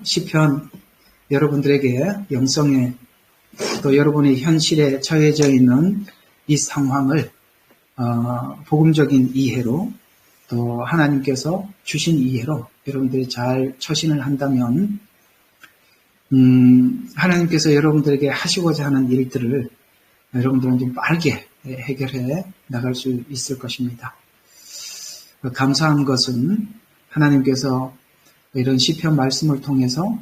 시편 여러분들에게 영성에 또 여러분의 현실에 처해져 있는 이 상황을 복음적인 이해로 또 하나님께서 주신 이해로 여러분들이 잘 처신을 한다면 하나님께서 여러분들에게 하시고자 하는 일들을 여러분들은 좀 빠르게 해결해 나갈 수 있을 것입니다. 감사한 것은 하나님께서 이런 시편 말씀을 통해서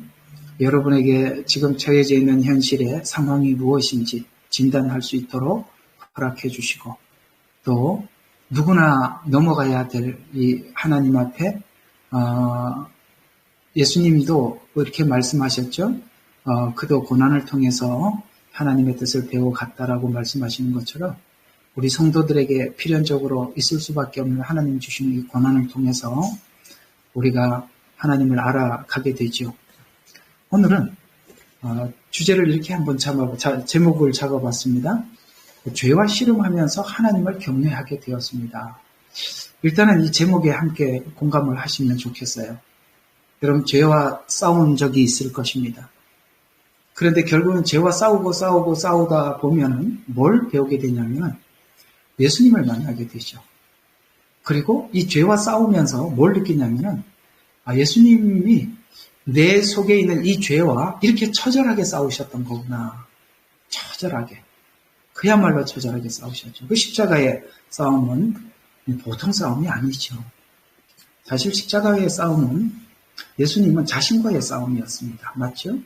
여러분에게 지금 처해져 있는 현실의 상황이 무엇인지 진단할 수 있도록 허락해 주시고 또 누구나 넘어가야 될 이 하나님 앞에 예수님도 이렇게 말씀하셨죠. 그도 고난을 통해서 하나님의 뜻을 배워갔다라고 말씀하시는 것처럼 우리 성도들에게 필연적으로 있을 수밖에 없는 하나님 주시는 이 고난을 통해서 우리가 하나님을 알아가게 되죠. 오늘은 주제를 이렇게 한번 제목을 잡아봤습니다. 죄와 씨름하면서 하나님을 경외하게 되었습니다. 일단은 이 제목에 함께 공감을 하시면 좋겠어요. 여러분 죄와 싸운 적이 있을 것입니다. 그런데 결국은 죄와 싸우다 보면은 뭘 배우게 되냐면 예수님을 만나게 되죠. 그리고 이 죄와 싸우면서 뭘 느끼냐면은 예수님이 내 속에 있는 이 죄와 이렇게 처절하게 싸우셨던 거구나. 처절하게. 그야말로 처절하게 싸우셨죠. 그 십자가의 싸움은 보통 싸움이 아니죠. 사실 십자가의 싸움은 예수님은 자신과의 싸움이었습니다. 맞죠?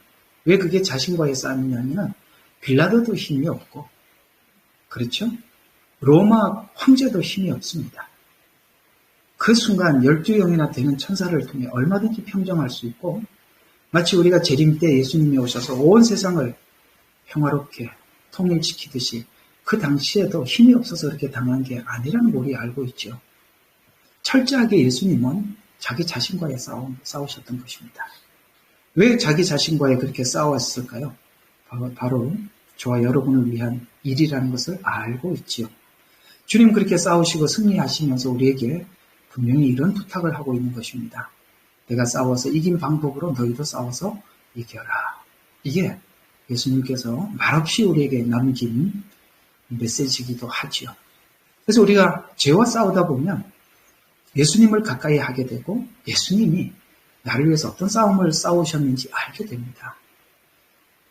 왜 그게 자신과의 싸움이냐면 빌라도도 힘이 없고 그렇죠? 로마 황제도 힘이 없습니다. 그 순간 12영이나 되는 천사를 통해 얼마든지 평정할 수 있고 마치 우리가 재림 때 예수님이 오셔서 온 세상을 평화롭게 통일시키듯이 그 당시에도 힘이 없어서 그렇게 당한 게 아니라는 걸 우리 알고 있죠. 철저하게 예수님은 자기 자신과의 싸우셨던 것입니다. 왜 자기 자신과의 그렇게 싸웠을까요? 바로 저와 여러분을 위한 일이라는 것을 알고 있지요. 주님 그렇게 싸우시고 승리하시면서 우리에게 분명히 이런 부탁을 하고 있는 것입니다. 내가 싸워서 이긴 방법으로 너희도 싸워서 이겨라. 이게 예수님께서 말없이 우리에게 남긴 메시지이기도 하지요. 그래서 우리가 죄와 싸우다 보면 예수님을 가까이 하게 되고 예수님이 나를 위해서 어떤 싸움을 싸우셨는지 알게 됩니다.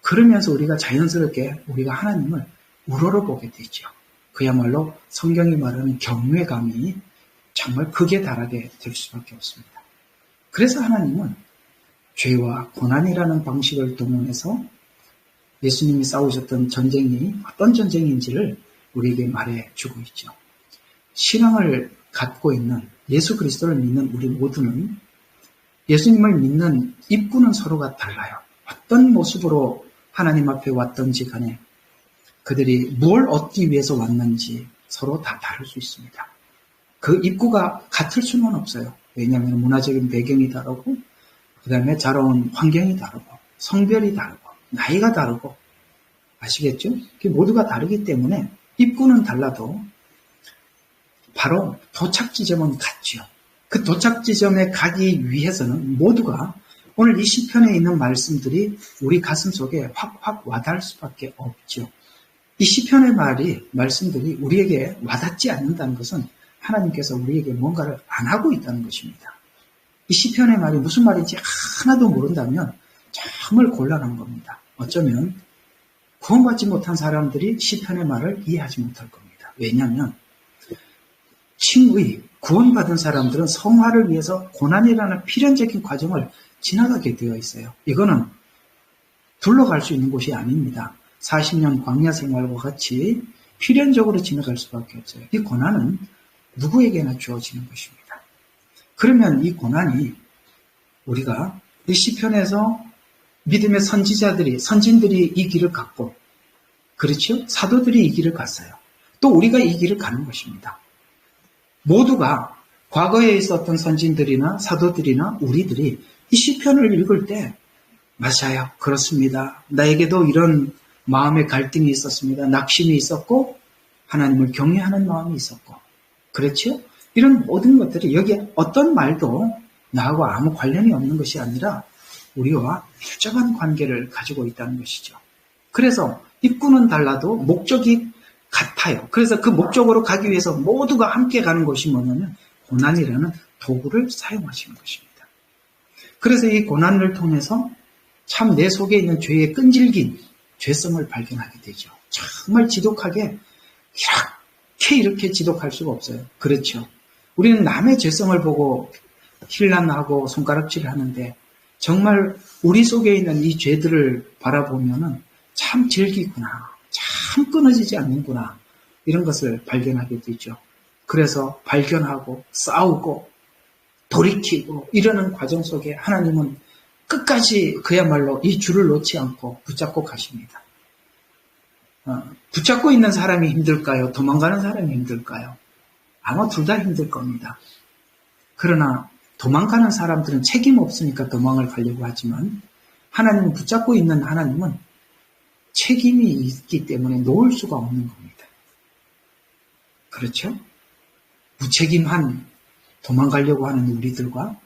그러면서 우리가 자연스럽게 우리가 하나님을 우러러보게 되죠. 그야말로 성경이 말하는 경외감이 정말 극에 달하게 될 수밖에 없습니다. 그래서 하나님은 죄와 고난이라는 방식을 동원해서 예수님이 싸우셨던 전쟁이 어떤 전쟁인지를 우리에게 말해주고 있죠. 신앙을 갖고 있는 예수 그리스도를 믿는 우리 모두는 예수님을 믿는 입구는 서로가 달라요. 어떤 모습으로 하나님 앞에 왔던지 간에 그들이 뭘 얻기 위해서 왔는지 서로 다 다를 수 있습니다. 그 입구가 같을 수는 없어요. 왜냐하면 문화적인 배경이 다르고 그 다음에 자라온 환경이 다르고 성별이 다르고 나이가 다르고 아시겠죠? 모두가 다르기 때문에 입구는 달라도 바로 도착 지점은 같죠. 그 도착 지점에 가기 위해서는 모두가 오늘 이 시편에 있는 말씀들이 우리 가슴 속에 확확 와닿을 수밖에 없죠. 이 시편의 말씀들이 우리에게 와닿지 않는다는 것은 하나님께서 우리에게 뭔가를 안 하고 있다는 것입니다. 이 시편의 말이 무슨 말인지 하나도 모른다면 정말 곤란한 겁니다. 어쩌면 구원받지 못한 사람들이 시편의 말을 이해하지 못할 겁니다. 왜냐하면 칭의, 구원받은 사람들은 성화를 위해서 고난이라는 필연적인 과정을 지나가게 되어 있어요. 이거는 둘러갈 수 있는 곳이 아닙니다. 40년 광야 생활과 같이 필연적으로 지나갈 수밖에 없어요. 이 고난은 누구에게나 주어지는 것입니다. 그러면 이 고난이 우리가 이 시편에서 믿음의 선진들이 이 길을 갔고, 그렇죠? 사도들이 이 길을 갔어요. 또 우리가 이 길을 가는 것입니다. 모두가 과거에 있었던 선진들이나 사도들이나 우리들이 이 시편을 읽을 때 맞아요. 그렇습니다. 나에게도 이런 마음의 갈등이 있었습니다. 낙심이 있었고 하나님을 경외하는 마음이 있었고 그렇죠? 이런 모든 것들이 여기에 어떤 말도 나하고 아무 관련이 없는 것이 아니라 우리와 밀접한 관계를 가지고 있다는 것이죠. 그래서 입구는 달라도 목적이 같아요. 그래서 그 목적으로 가기 위해서 모두가 함께 가는 것이 뭐냐면 고난이라는 도구를 사용하시는 것입니다. 그래서 이 고난을 통해서 참 내 속에 있는 죄의 끈질긴 죄성을 발견하게 되죠. 정말 지독하게 이렇게 지독할 수가 없어요. 그렇죠. 우리는 남의 죄성을 보고 힐난하고 손가락질을 하는데 정말 우리 속에 있는 이 죄들을 바라보면은 참 질기구나. 참 끊어지지 않는구나. 이런 것을 발견하게 되죠. 그래서 발견하고 싸우고 돌이키고 이러는 과정 속에 하나님은 끝까지 그야말로 이 줄을 놓지 않고 붙잡고 가십니다. 붙잡고 있는 사람이 힘들까요? 도망가는 사람이 힘들까요? 아마 둘 다 힘들 겁니다. 그러나 도망가는 사람들은 책임 없으니까 도망을 가려고 하지만 하나님은 붙잡고 있는 하나님은 책임이 있기 때문에 놓을 수가 없는 겁니다. 그렇죠? 무책임한 도망가려고 하는 우리들과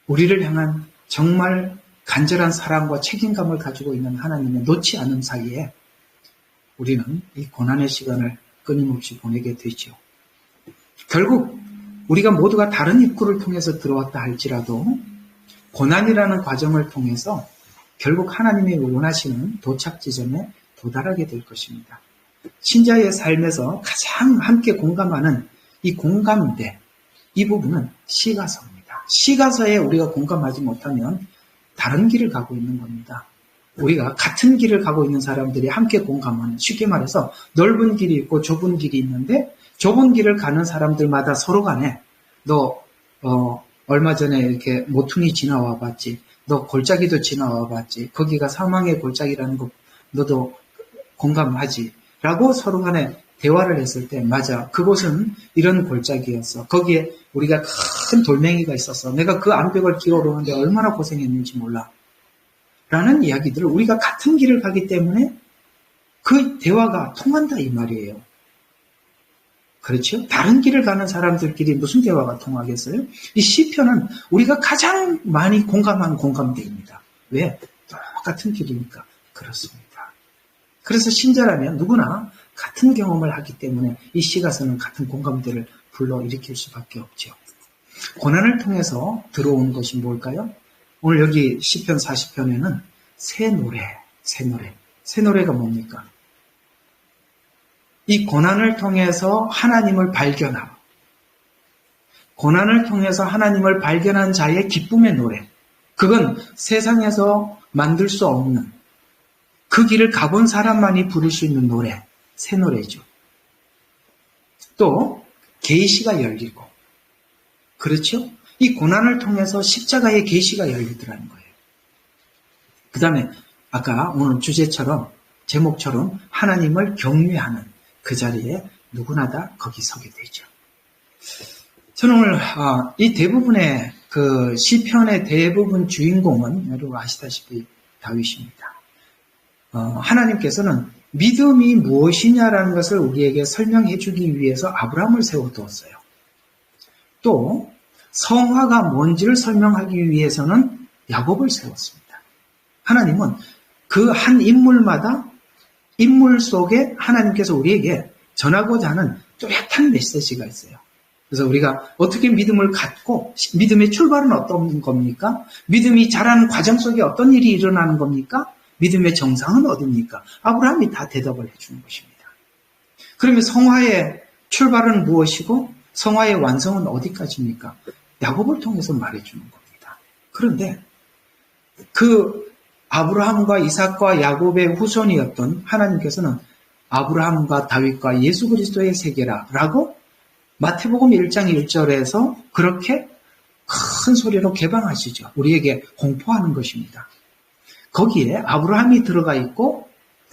우리를 향한 정말 간절한 사랑과 책임감을 가지고 있는 하나님의 놓지 않은 사이에 우리는 이 고난의 시간을 끊임없이 보내게 되죠. 결국 우리가 모두가 다른 입구를 통해서 들어왔다 할지라도 고난이라는 과정을 통해서 결국 하나님이 원하시는 도착 지점에 도달하게 될 것입니다. 신자의 삶에서 가장 함께 공감하는 이 공감대, 이 부분은 시가서입니다. 시가서에 우리가 공감하지 못하면 다른 길을 가고 있는 겁니다. 우리가 같은 길을 가고 있는 사람들이 함께 공감하는, 쉽게 말해서 넓은 길이 있고 좁은 길이 있는데 좁은 길을 가는 사람들마다 서로 간에 너 얼마 전에 이렇게 모퉁이 지나와 봤지, 너 골짜기도 지나와 봤지, 거기가 사망의 골짜기라는 거 너도 공감하지 라고 서로 간에 대화를 했을 때, 맞아, 그곳은 이런 골짜기였어. 거기에 우리가 큰 돌멩이가 있었어. 내가 그 암벽을 기어오르는데 얼마나 고생했는지 몰라. 라는 이야기들을 우리가 같은 길을 가기 때문에 그 대화가 통한다 이 말이에요. 그렇죠? 다른 길을 가는 사람들끼리 무슨 대화가 통하겠어요? 이 시편은 우리가 가장 많이 공감한 공감대입니다. 왜? 똑같은 길이니까 그렇습니다. 그래서 신자라면 누구나 같은 경험을 하기 때문에 이 시가서는 같은 공감대를 불러일으킬 수밖에 없죠. 고난을 통해서 들어온 것이 뭘까요? 오늘 여기 시편 40편에는 새 노래가 뭡니까? 이 고난을 통해서 하나님을 발견하고, 고난을 통해서 하나님을 발견한 자의 기쁨의 노래, 그건 세상에서 만들 수 없는, 그 길을 가본 사람만이 부를 수 있는 노래, 새 노래죠. 또 계시가 열리고, 그렇죠? 이 고난을 통해서 십자가의 계시가 열리더라는 거예요. 그 다음에 아까 오늘 주제처럼, 제목처럼 하나님을 경외하는 그 자리에 누구나 다 거기 서게 되죠. 저는 오늘 이 대부분의 그 시편의 대부분 주인공은 여러분 아시다시피 다윗입니다. 하나님께서는 믿음이 무엇이냐라는 것을 우리에게 설명해 주기 위해서 아브라함을 세워두었어요. 또 성화가 뭔지를 설명하기 위해서는 야곱을 세웠습니다. 하나님은 그 한 인물마다 인물 속에 하나님께서 우리에게 전하고자 하는 뚜렷한 메시지가 있어요. 그래서 우리가 어떻게 믿음을 갖고, 믿음의 출발은 어떤 겁니까? 믿음이 자라는 과정 속에 어떤 일이 일어나는 겁니까? 믿음의 정상은 어디입니까? 아브라함이 다 대답을 해주는 것입니다. 그러면 성화의 출발은 무엇이고 성화의 완성은 어디까지입니까? 야곱을 통해서 말해주는 겁니다. 그런데 그 아브라함과 이삭과 야곱의 후손이었던 하나님께서는 아브라함과 다윗과 예수 그리스도의 세계라라고 마태복음 1장 1절에서 그렇게 큰 소리로 개방하시죠. 우리에게 공포하는 것입니다. 거기에 아브라함이 들어가 있고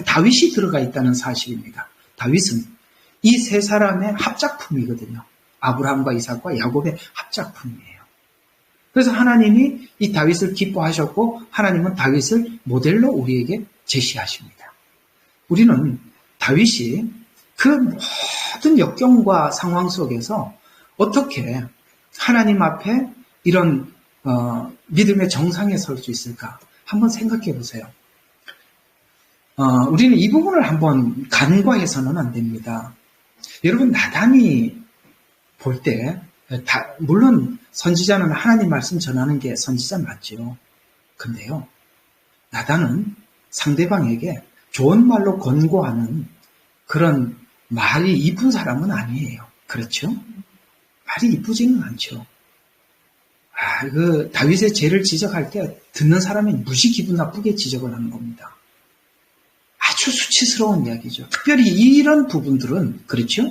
다윗이 들어가 있다는 사실입니다. 다윗은 이 세 사람의 합작품이거든요. 아브라함과 이삭과 야곱의 합작품이에요. 그래서 하나님이 이 다윗을 기뻐하셨고 하나님은 다윗을 모델로 우리에게 제시하십니다. 우리는 다윗이 그 모든 역경과 상황 속에서 어떻게 하나님 앞에 이런 믿음의 정상에 설 수 있을까? 한번 생각해 보세요. 우리는 이 부분을 한번 간과해서는 안 됩니다. 여러분, 나단이 볼 때, 물론 선지자는 하나님 말씀 전하는 게 선지자 맞죠. 근데요, 나단은 상대방에게 좋은 말로 권고하는 그런 말이 이쁜 사람은 아니에요. 그렇죠? 말이 이쁘지는 않죠. 다윗의 죄를 지적할 때 듣는 사람이 무지 기분 나쁘게 지적을 하는 겁니다. 아주 수치스러운 이야기죠. 특별히 이런 부분들은, 그렇죠?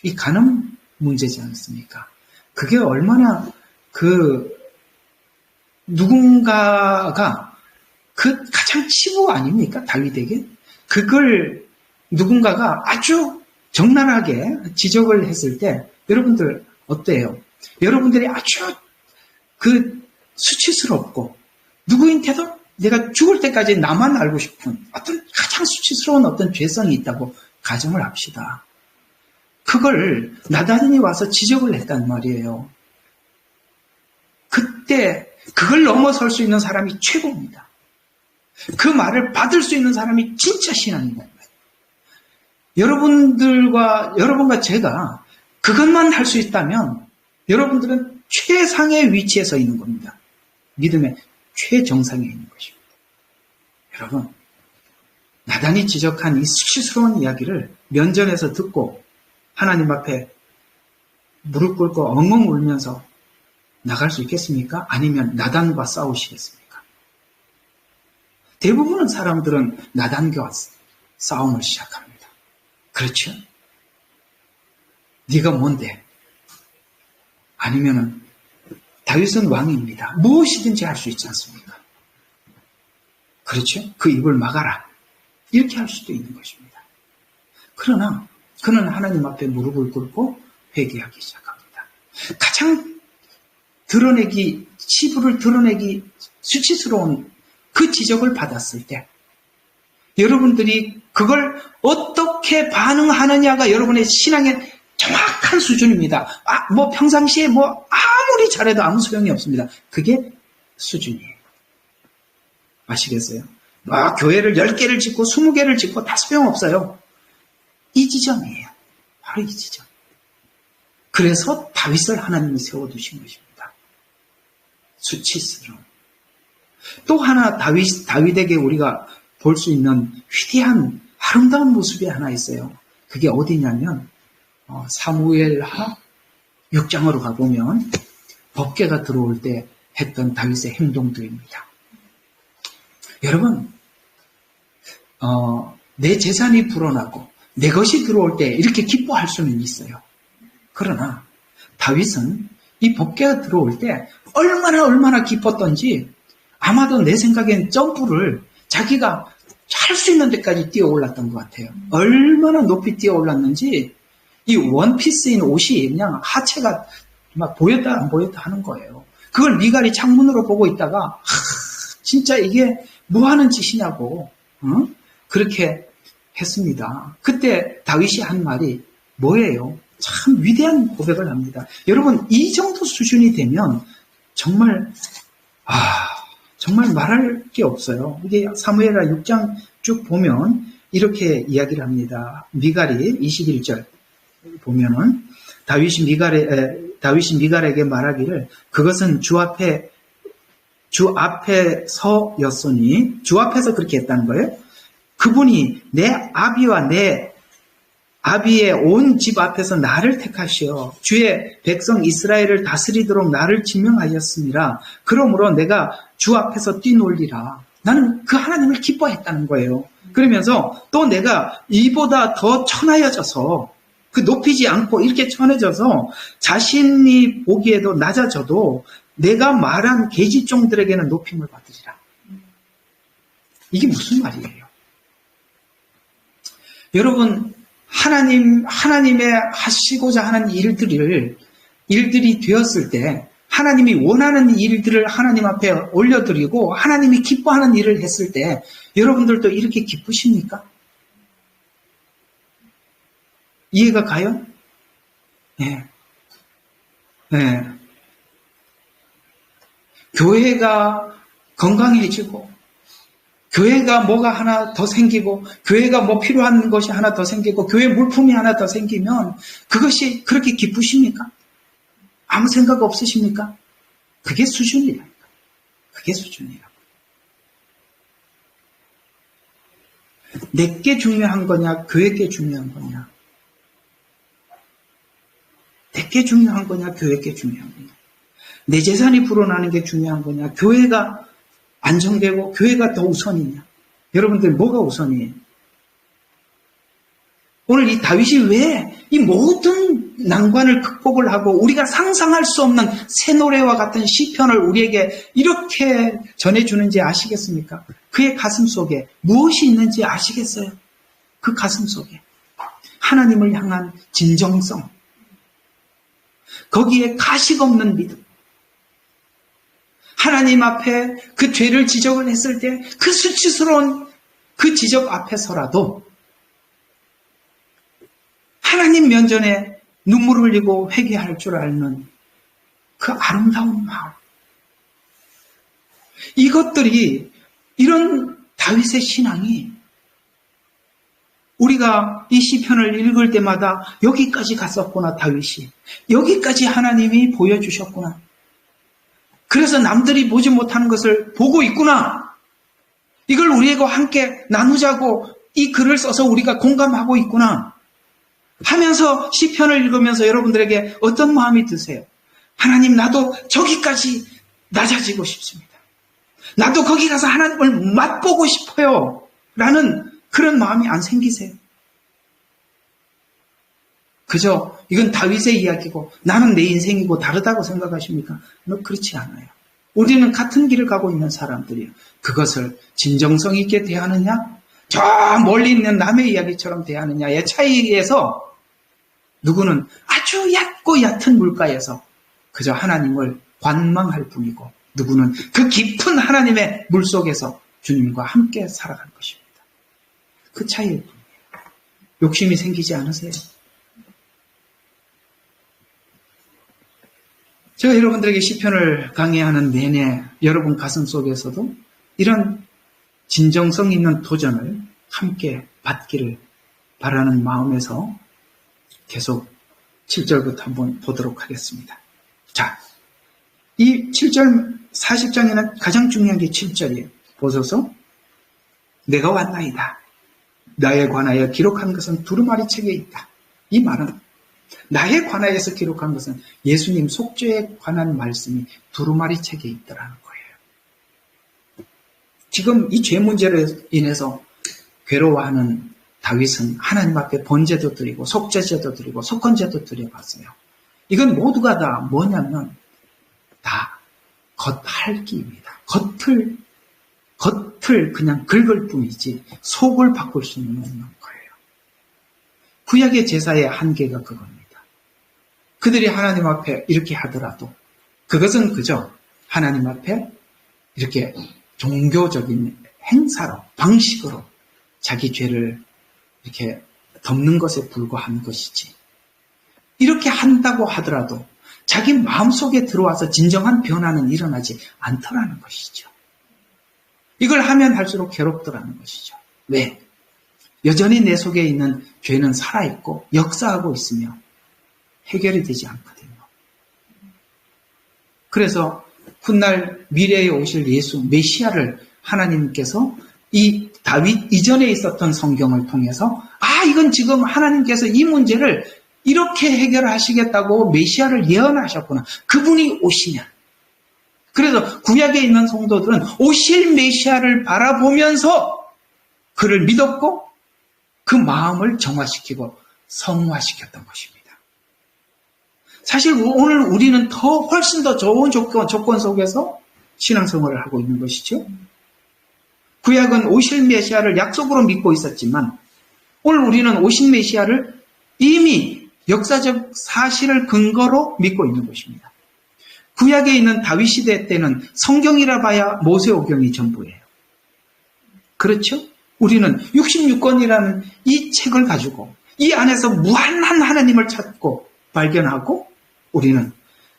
이 간음 문제지 않습니까? 그게 얼마나 누군가가 가장 치부 아닙니까? 다윗에게? 그걸 누군가가 아주 적나라하게 지적을 했을 때 여러분들 어때요? 여러분들이 아주 수치스럽고 누구인데도 내가 죽을 때까지 나만 알고 싶은 어떤 가장 수치스러운 어떤 죄성이 있다고 가정을 합시다. 그걸 나단이 와서 지적을 했단 말이에요. 그때 그걸 넘어설 수 있는 사람이 최고입니다. 그 말을 받을 수 있는 사람이 진짜 신앙입니다. 여러분과 제가 그것만 할 수 있다면 여러분들은 최상의 위치에 서 있는 겁니다. 믿음의 최정상에 있는 것입니다. 여러분, 나단이 지적한 이 수치스러운 이야기를 면전에서 듣고 하나님 앞에 무릎 꿇고 엉엉 울면서 나갈 수 있겠습니까? 아니면 나단과 싸우시겠습니까? 대부분의 사람들은 나단과 싸움을 시작합니다. 그렇죠? 네가 뭔데? 아니면은 다윗은 왕입니다. 무엇이든지 할 수 있지 않습니까? 그렇죠? 그 입을 막아라. 이렇게 할 수도 있는 것입니다. 그러나 그는 하나님 앞에 무릎을 꿇고 회개하기 시작합니다. 가장 치부를 드러내기 수치스러운 그 지적을 받았을 때 여러분들이 그걸 어떻게 반응하느냐가 여러분의 신앙의 정확한 수준입니다. 평상시에 아무리 잘해도 아무 소용이 없습니다. 그게 수준이에요. 아시겠어요? 교회를 10개를 짓고 20개를 짓고 다 소용없어요. 이 지점이에요. 바로 이 지점. 그래서 다윗을 하나님이 세워두신 것입니다. 수치스러움. 또 하나 다윗에게 우리가 볼 수 있는 위대한 아름다운 모습이 하나 있어요. 그게 어디냐면 사무엘하 6장으로 가보면 법궤가 들어올 때 했던 다윗의 행동들입니다. 여러분, 내 재산이 불어나고 내 것이 들어올 때 이렇게 기뻐할 수는 있어요. 그러나 다윗은 이 법궤가 들어올 때 얼마나 기뻤던지 아마도 내 생각엔 점프를 자기가 할 수 있는 데까지 뛰어 올랐던 것 같아요. 얼마나 높이 뛰어 올랐는지 이 원피스인 옷이 그냥 하체가 막 보였다 안 보였다 하는 거예요. 그걸 미갈이 창문으로 보고 있다가 진짜 이게 뭐 하는 짓이냐고 그렇게 했습니다. 그때 다윗이 한 말이 뭐예요? 참 위대한 고백을 합니다. 여러분, 이 정도 수준이 되면 정말 말할 게 없어요. 이게 사무엘하 6장 쭉 보면 이렇게 이야기를 합니다. 미갈이 21절 보면은 다윗이 미갈에게 말하기를 그것은 주 앞에서였으니 주 앞에서 그렇게 했다는 거예요. 그분이 내 아비와 내 아비의 온 집 앞에서 나를 택하시어 주의 백성 이스라엘을 다스리도록 나를 지명하였습니다. 그러므로 내가 주 앞에서 뛰놀리라. 나는 그 하나님을 기뻐했다는 거예요. 그러면서 또 내가 이보다 더 천하여져서 높이지 않고 이렇게 천해져서 자신이 보기에도 낮아져도 내가 말한 계집종들에게는 높임을 받으리라. 이게 무슨 말이에요? 여러분, 하나님의 하시고자 하는 일들이 되었을 때 하나님이 원하는 일들을 하나님 앞에 올려드리고 하나님이 기뻐하는 일을 했을 때 여러분들도 이렇게 기쁘십니까? 이해가 가요? 네. 교회가 건강해지고, 교회가 뭐가 하나 더 생기고, 교회가 뭐 필요한 것이 하나 더 생기고, 교회 물품이 하나 더 생기면 그것이 그렇게 기쁘십니까? 아무 생각 없으십니까? 그게 수준이라니까. 그게 수준이라고. 내게 중요한 거냐, 교회께 중요한 거냐? 내게 중요한 거냐, 교회께 중요한 거냐? 내 재산이 불어나는 게 중요한 거냐, 교회가 안정되고 교회가 더 우선이냐? 여러분들 뭐가 우선이에요? 오늘 이 다윗이 왜 이 모든 난관을 극복을 하고 우리가 상상할 수 없는 새 노래와 같은 시편을 우리에게 이렇게 전해주는지 아시겠습니까? 그의 가슴 속에 무엇이 있는지 아시겠어요? 그 가슴 속에 하나님을 향한 진정성, 거기에 가식 없는 믿음, 하나님 앞에 그 죄를 지적을 했을 때 그 수치스러운 그 지적 앞에서라도 하나님 면전에 눈물을 흘리고 회개할 줄 아는 그 아름다운 마음. 이것들이, 이런 다윗의 신앙이 우리가 이 시편을 읽을 때마다 여기까지 갔었구나, 다윗이. 여기까지 하나님이 보여주셨구나. 그래서 남들이 보지 못하는 것을 보고 있구나. 이걸 우리하고 함께 나누자고 이 글을 써서 우리가 공감하고 있구나 하면서 시편을 읽으면서 여러분들에게 어떤 마음이 드세요? 하나님, 나도 저기까지 낮아지고 싶습니다. 나도 거기 가서 하나님을 맛보고 싶어요. 라는 그런 마음이 안 생기세요? 그저 이건 다윗의 이야기고 나는 내 인생이고 다르다고 생각하십니까? 그렇지 않아요. 우리는 같은 길을 가고 있는 사람들이에요. 그것을 진정성 있게 대하느냐, 저 멀리 있는 남의 이야기처럼 대하느냐의 차이에서 누구는 아주 얕고 얕은 물가에서 그저 하나님을 관망할 뿐이고, 누구는 그 깊은 하나님의 물속에서 주님과 함께 살아갈 것입니다. 그 차이일 뿐이에요. 욕심이 생기지 않으세요? 제가 여러분들에게 시편을 강의하는 내내 여러분 가슴 속에서도 이런 진정성 있는 도전을 함께 받기를 바라는 마음에서 계속 7절부터 한번 보도록 하겠습니다. 자, 이 7절 40장에는 가장 중요한 게 7절이에요. 보소서, 내가 왔나이다. 나에 관하여 기록한 것은 두루마리 책에 있다. 이 말은 나에 관하여서 기록한 것은 예수님 속죄에 관한 말씀이 두루마리 책에 있더라는 거예요. 지금 이 죄 문제로 인해서 괴로워하는 다윗은 하나님 앞에 번제도 드리고 속죄제도 드리고 속건제도 드려봤어요. 이건 모두가 다 뭐냐면 다 겉핥기입니다. 겉을 그냥 긁을 뿐이지 속을 바꿀 수는 없는 거예요. 구약의 제사의 한계가 그겁니다. 그들이 하나님 앞에 이렇게 하더라도 그것은 그저 하나님 앞에 이렇게 종교적인 행사로, 방식으로 자기 죄를 이렇게 덮는 것에 불과한 것이지, 이렇게 한다고 하더라도 자기 마음속에 들어와서 진정한 변화는 일어나지 않더라는 것이죠. 이걸 하면 할수록 괴롭더라는 것이죠. 왜? 여전히 내 속에 있는 죄는 살아있고 역사하고 있으며 해결이 되지 않거든요. 그래서 훗날 미래에 오실 예수, 메시아를 하나님께서 이 다윗 이전에 있었던 성경을 통해서 이건 지금 하나님께서 이 문제를 이렇게 해결하시겠다고 메시아를 예언하셨구나. 그분이 오시면. 그래서 구약에 있는 성도들은 오실 메시아를 바라보면서 그를 믿었고 그 마음을 정화시키고 성화시켰던 것입니다. 사실 오늘 우리는 훨씬 더 좋은 조건 속에서 신앙생활을 하고 있는 것이죠. 구약은 오실 메시아를 약속으로 믿고 있었지만 오늘 우리는 오신 메시아를 이미 역사적 사실을 근거로 믿고 있는 것입니다. 구약에 있는 다윗 시대 때는 성경이라 봐야 모세오경이 전부예요. 그렇죠? 우리는 66권이라는 이 책을 가지고 이 안에서 무한한 하나님을 찾고 발견하고 우리는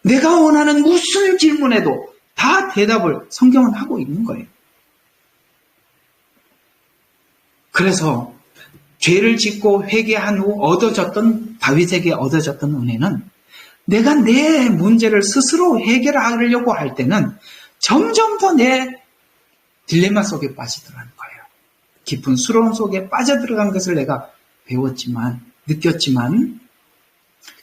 내가 원하는 무슨 질문에도 다 대답을 성경은 하고 있는 거예요. 그래서 죄를 짓고 회개한 후 다윗에게 얻어졌던 은혜는 내가 내 문제를 스스로 해결하려고 할 때는 점점 더 내 딜레마 속에 빠지더라는 거예요. 깊은 수렁 속에 빠져들어간 것을 내가 느꼈지만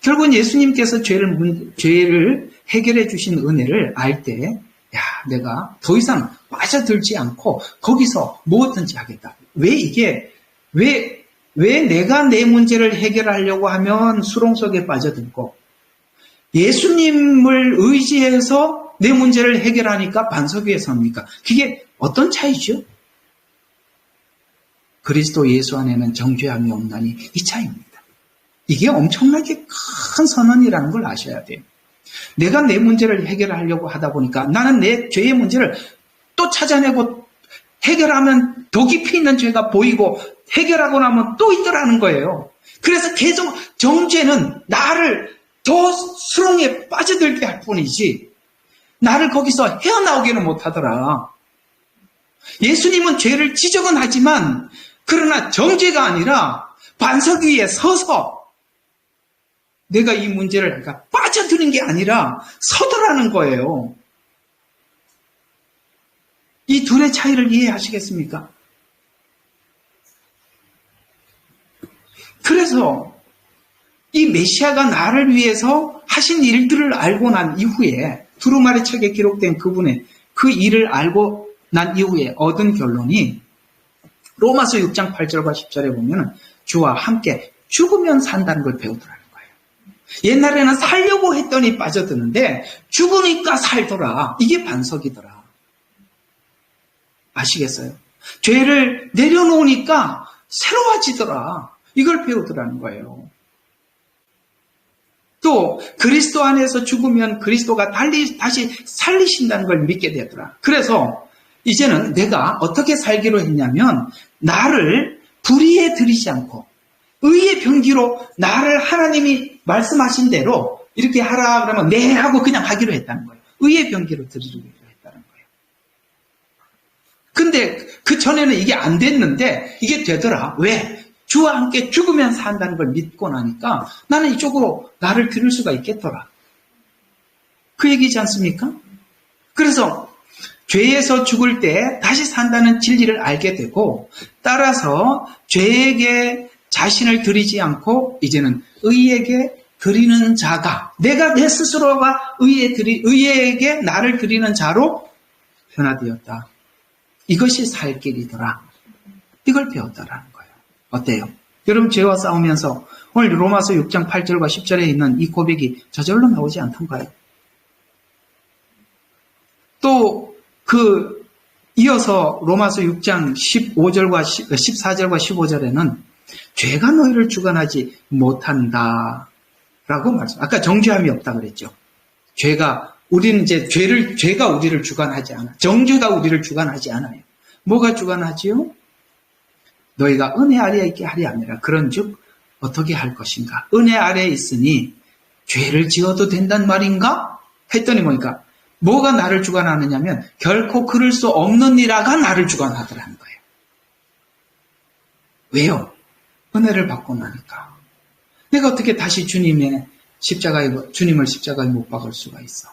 결국은 예수님께서 죄를 해결해 주신 은혜를 알 때 내가 더 이상 빠져들지 않고 거기서 무엇든지 하겠다. 왜 내가 내 문제를 해결하려고 하면 수렁 속에 빠져들고 예수님을 의지해서 내 문제를 해결하니까 반석 위에 섭니까? 그게 어떤 차이죠? 그리스도 예수 안에는 정죄함이 없나니 이 차이입니다. 이게 엄청나게 큰 선언이라는 걸 아셔야 돼요. 내가 내 문제를 해결하려고 하다 보니까 나는 내 죄의 문제를 또 찾아내고 해결하면 더 깊이 있는 죄가 보이고 해결하고 나면 또 있더라는 거예요. 그래서 계속 정죄는 나를 더 수렁에 빠져들게 할 뿐이지 나를 거기서 헤어나오기는 못하더라. 예수님은 죄를 지적은 하지만 그러나 정죄가 아니라 반석 위에 서서 내가 이 문제를 빠져드는 게 아니라 서더라는 거예요. 이 둘의 차이를 이해하시겠습니까? 그래서 이 메시아가 나를 위해서 하신 일들을 알고 난 이후에 두루마리 책에 기록된 그분의 그 일을 알고 난 이후에 얻은 결론이 로마서 6장 8절과 10절에 보면 주와 함께 죽으면 산다는 걸 배우더라는 거예요. 옛날에는 살려고 했더니 빠져드는데 죽으니까 살더라. 이게 반석이더라. 아시겠어요? 죄를 내려놓으니까 새로워지더라. 이걸 배우더라는 거예요. 또 그리스도 안에서 죽으면 그리스도가 다시 살리신다는 걸 믿게 되더라. 그래서 이제는 내가 어떻게 살기로 했냐면 나를 불의에 들이지 않고 의의 병기로 나를 하나님이 말씀하신 대로 이렇게 하라 그러면 네 하고 그냥 하기로 했다는 거예요. 의의 병기로 들이기로 했다는 거예요. 근데 그 전에는 이게 안 됐는데 이게 되더라. 왜? 주와 함께 죽으면 산다는 걸 믿고 나니까 나는 이쪽으로 나를 들을 수가 있겠더라. 그 얘기지 않습니까? 그래서 죄에서 죽을 때 다시 산다는 진리를 알게 되고 따라서 죄에게 자신을 드리지 않고 이제는 의에게 드리는 자가 내가 내 스스로가 의에게 나를 드리는 자로 변화되었다. 이것이 살 길이더라. 이걸 배웠다라는 거예요. 어때요? 여러분 죄와 싸우면서 오늘 로마서 6장 8절과 10절에 있는 이 고백이 저절로 나오지 않던가요? 또 이어서 로마서 6장 15절과 14절과 15절에는 죄가 너희를 주관하지 못한다 라고 말씀. 아까 정죄함이 없다 그랬죠. 죄가 우리를 주관하지 않아. 정죄가 우리를 주관하지 않아요. 뭐가 주관하지요? 너희가 은혜 아래에 있게 하리 아니라 그런즉 어떻게 할 것인가? 은혜 아래에 있으니 죄를 지어도 된단 말인가? 했더니 뭐가 나를 주관하느냐면 결코 그럴 수 없는 이라가 나를 주관하더라는 거예요. 왜요? 은혜를 받고 나니까. 내가 어떻게 다시 주님을 십자가에 못 박을 수가 있어?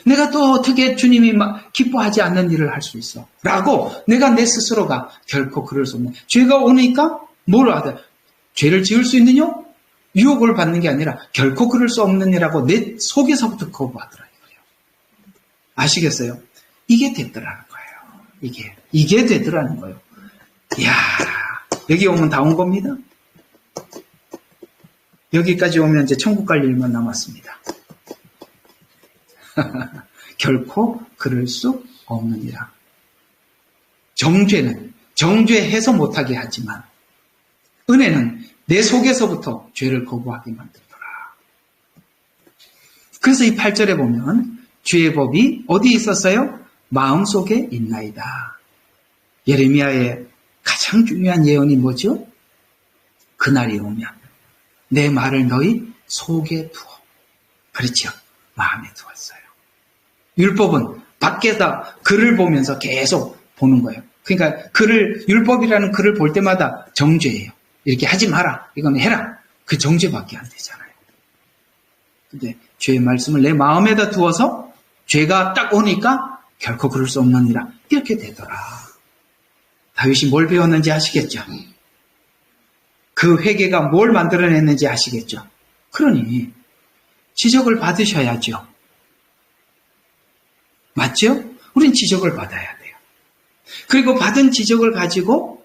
내가 또 어떻게 주님이 기뻐하지 않는 일을 할 수 있어? 라고 내가 내 스스로가 결코 그럴 수 없는. 죄가 오니까 뭘 하든 죄를 지을 수 있느냐? 유혹을 받는 게 아니라 결코 그럴 수 없는 이라고 내 속에서부터 거부하더라는 거예요. 아시겠어요? 이게 됐더라는 거예요. 이게 되더라는 거예요. 이야, 여기 오면 다 온 겁니다. 여기까지 오면 이제 천국 갈 일만 남았습니다. 결코 그럴 수 없느니라. 정죄는 정죄해서 못하게 하지만 은혜는 내 속에서부터 죄를 거부하게 만들더라. 그래서 이 8절에 보면 죄의 법이 어디 있었어요? 마음속에 있나이다. 예레미야의 가장 중요한 예언이 뭐죠? 그날이 오면 내 말을 너희 속에 두어. 그렇죠. 마음에 두었어요. 율법은 밖에다 글을 보면서 계속 보는 거예요. 그러니까 율법이라는 글을 볼 때마다 정죄예요. 이렇게 하지 마라. 이건 해라. 그 정죄밖에 안 되잖아요. 근데 죄의 말씀을 내 마음에다 두어서 죄가 딱 오니까 결코 그럴 수 없느니라. 이렇게 되더라. 다윗이 뭘 배웠는지 아시겠죠? 그 회개가 뭘 만들어냈는지 아시겠죠? 그러니 지적을 받으셔야죠. 맞죠? 우린 지적을 받아야 돼요. 그리고 받은 지적을 가지고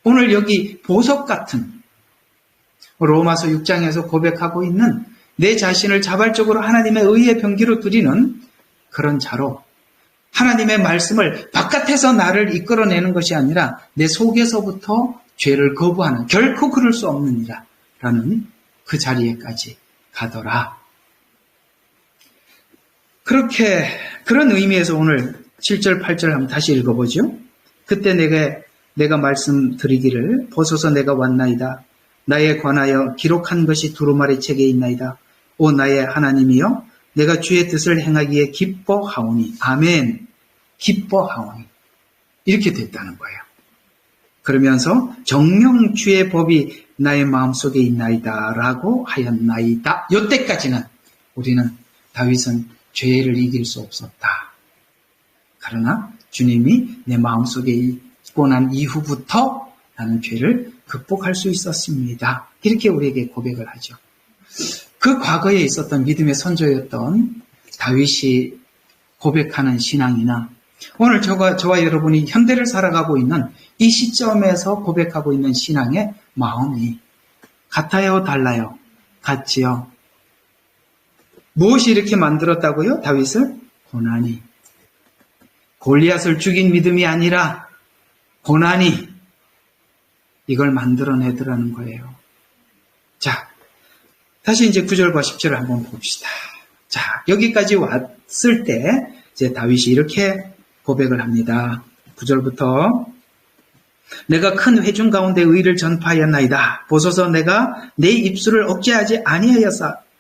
오늘 여기 보석 같은 로마서 6장에서 고백하고 있는 내 자신을 자발적으로 하나님의 의의 병기로 드리는 그런 자로 하나님의 말씀을 바깥에서 나를 이끌어내는 것이 아니라 내 속에서부터 죄를 거부하는, 결코 그럴 수 없느니라 라는 그 자리에까지 가더라. 그런 의미에서 오늘 7절 8절 한번 다시 읽어보죠. 그때 내가 말씀드리기를 보소서 내가 왔나이다. 나에 관하여 기록한 것이 두루마리 책에 있나이다. 오 나의 하나님이여 내가 주의 뜻을 행하기에 기뻐하오니. 아멘. 기뻐하오니. 이렇게 됐다는 거예요. 그러면서 정녕 주의 법이 나의 마음속에 있나이다 라고 하였나이다. 이때까지는 우리는 다윗은 죄를 이길 수 없었다. 그러나 주님이 내 마음속에 있고 난 이후부터 나는 죄를 극복할 수 있었습니다. 이렇게 우리에게 고백을 하죠. 그 과거에 있었던 믿음의 선조였던 다윗이 고백하는 신앙이나 오늘 저와 여러분이 현대를 살아가고 있는 이 시점에서 고백하고 있는 신앙의 마음이 같아요? 달라요? 같지요? 무엇이 이렇게 만들었다고요? 다윗을? 고난이. 골리앗을 죽인 믿음이 아니라 고난이 이걸 만들어내더라는 거예요. 자, 다시 이제 9절과 10절을 한번 봅시다. 자, 여기까지 왔을 때 이제 다윗이 이렇게 고백을 합니다. 9절부터 내가 큰 회중 가운데 의를 전파하였나이다. 보소서 내가 내 입술을 억제하지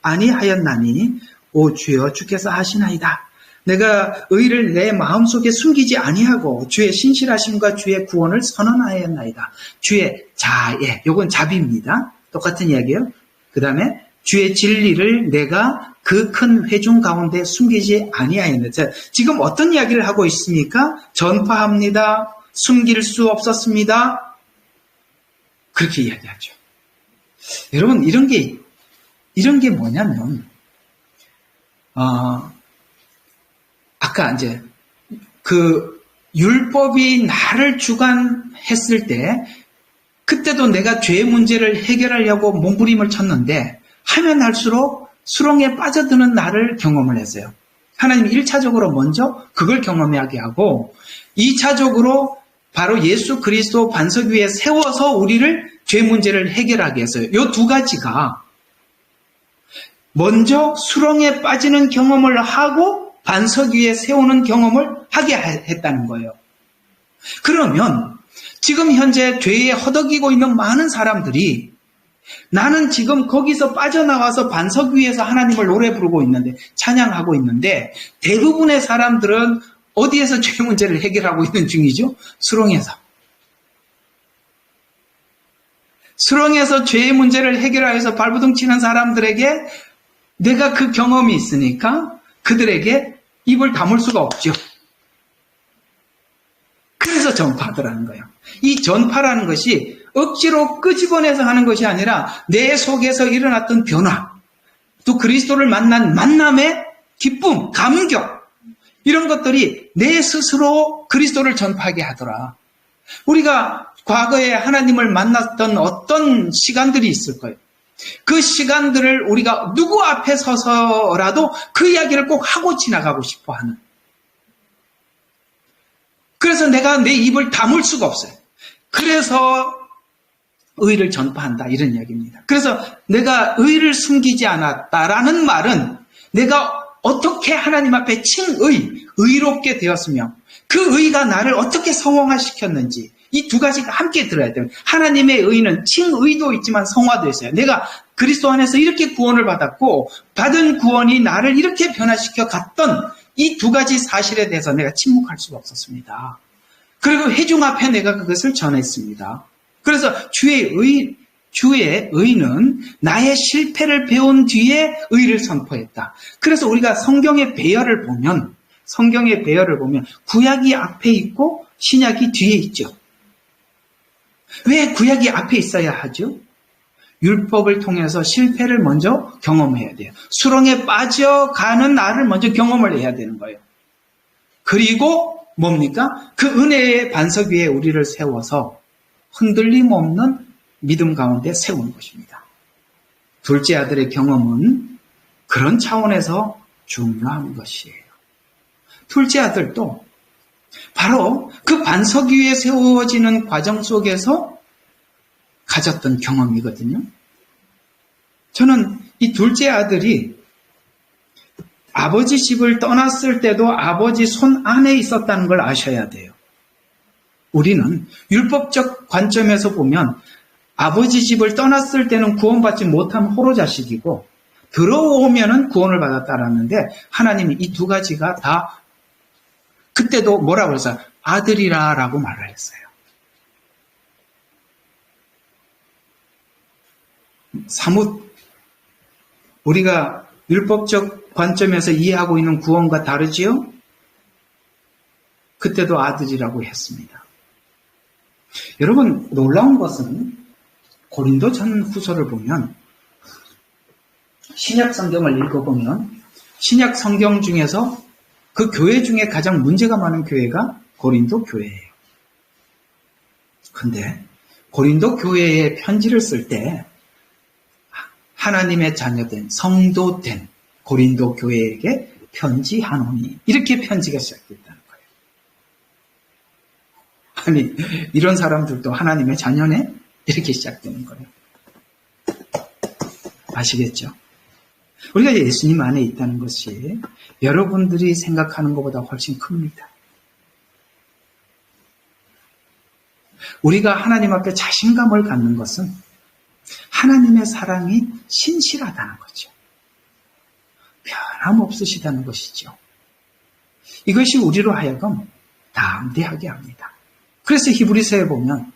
아니하였나니 오 주여 주께서 하시나이다. 내가 의를 내 마음속에 숨기지 아니하고 주의 신실하심과 주의 구원을 선언하였나이다. 주의 자애, 요건 자비입니다. 똑같은 이야기예요. 그 다음에 주의 진리를 내가 그 큰 회중 가운데 숨기지 아니하였는데 지금 어떤 이야기를 하고 있습니까? 전파합니다. 숨길 수 없었습니다. 그렇게 이야기하죠. 여러분 이런 게 뭐냐면 아까 이제 그 율법이 나를 주관했을 때 그때도 내가 죄 문제를 해결하려고 몸부림을 쳤는데 하면 할수록 수렁에 빠져드는 나를 경험을 했어요. 하나님이 1차적으로 먼저 그걸 경험하게 하고 2차적으로 바로 예수 그리스도 반석 위에 세워서 우리를 죄 문제를 해결하게 했어요. 이 두 가지가 먼저 수렁에 빠지는 경험을 하고 반석 위에 세우는 경험을 하게 했다는 거예요. 그러면 지금 현재 죄에 허덕이고 있는 많은 사람들이 나는 지금 거기서 빠져나와서 반석 위에서 하나님을 노래 부르고 있는데 찬양하고 있는데 대부분의 사람들은 어디에서 죄 문제를 해결하고 있는 중이죠? 수렁에서. 수렁에서 죄의 문제를 해결하여서 발부둥 치는 사람들에게 내가 그 경험이 있으니까 그들에게 입을 다물 수가 없죠. 그래서 전파하더라는 거예요. 이 전파라는 것이 억지로 끄집어내서 하는 것이 아니라 내 속에서 일어났던 변화, 또 그리스도를 만난 만남의 기쁨, 감격, 이런 것들이 내 스스로 그리스도를 전파하게 하더라. 우리가 과거에 하나님을 만났던 어떤 시간들이 있을 거예요. 그 시간들을 우리가 누구 앞에 서서라도 그 이야기를 꼭 하고 지나가고 싶어 하는. 그래서 내가 내 입을 다물 수가 없어요. 그래서 의를 전파한다 이런 이야기입니다. 그래서 내가 의를 숨기지 않았다라는 말은 내가 어떻게 하나님 앞에 의롭게 되었으며 그 의가 나를 어떻게 성화시켰는지 이 두 가지가 함께 들어야 돼요. 하나님의 의는 칭의도 있지만 성화도 있어요. 내가 그리스도 안에서 이렇게 구원을 받았고 받은 구원이 나를 이렇게 변화시켜 갔던 이 두 가지 사실에 대해서 내가 침묵할 수가 없었습니다. 그리고 회중 앞에 내가 그것을 전했습니다. 그래서 주의 의는 나의 실패를 배운 뒤에 의를 선포했다. 그래서 우리가 성경의 배열을 보면 구약이 앞에 있고 신약이 뒤에 있죠. 왜 구약이 앞에 있어야 하죠? 율법을 통해서 실패를 먼저 경험해야 돼요. 수렁에 빠져가는 나를 먼저 경험을 해야 되는 거예요. 그리고 뭡니까? 그 은혜의 반석 위에 우리를 세워서 흔들림 없는 믿음 가운데 세우는 것입니다. 둘째 아들의 경험은 그런 차원에서 중요한 것이에요. 둘째 아들도 바로 그 반석 위에 세워지는 과정 속에서 가졌던 경험이거든요. 저는 이 둘째 아들이 아버지 집을 떠났을 때도 아버지 손 안에 있었다는 걸 아셔야 돼요. 우리는 율법적 관점에서 보면 아버지 집을 떠났을 때는 구원받지 못한 호로 자식이고 들어오면은 구원을 받았다라는데 하나님이 이 두 가지가 다 그때도 뭐라고 해서 아들이라라고 말을 했어요. 사뭇 우리가 율법적 관점에서 이해하고 있는 구원과 다르지요? 그때도 아들이라고 했습니다. 여러분 놀라운 것은 고린도 전후서를 보면 신약 성경을 읽어보면 신약 성경 중에서 그 교회 중에 가장 문제가 많은 교회가 고린도 교회예요. 근데 고린도 교회에 편지를 쓸 때 하나님의 자녀된 성도된 고린도 교회에게 편지하노니 이렇게 편지가 시작됐다는 거예요. 아니 이런 사람들도 하나님의 자녀네? 이렇게 시작되는 거예요. 아시겠죠? 우리가 예수님 안에 있다는 것이 여러분들이 생각하는 것보다 훨씬 큽니다. 우리가 하나님 앞에 자신감을 갖는 것은 하나님의 사랑이 신실하다는 거죠. 변함없으시다는 것이죠. 이것이 우리로 하여금 담대하게 합니다. 그래서 히브리서에 보면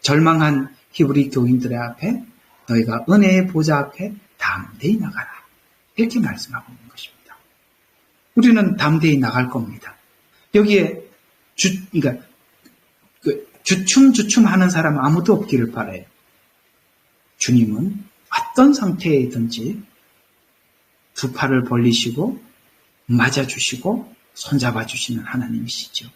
절망한 히브리 교인들의 앞에 너희가 은혜의 보좌 앞에 담대히 나가라. 이렇게 말씀하고 있는 것입니다. 우리는 담대히 나갈 겁니다. 여기에 주춤주춤 하는 사람 아무도 없기를 바라요. 주님은 어떤 상태이든지 두 팔을 벌리시고 맞아주시고 손잡아주시는 하나님이시죠.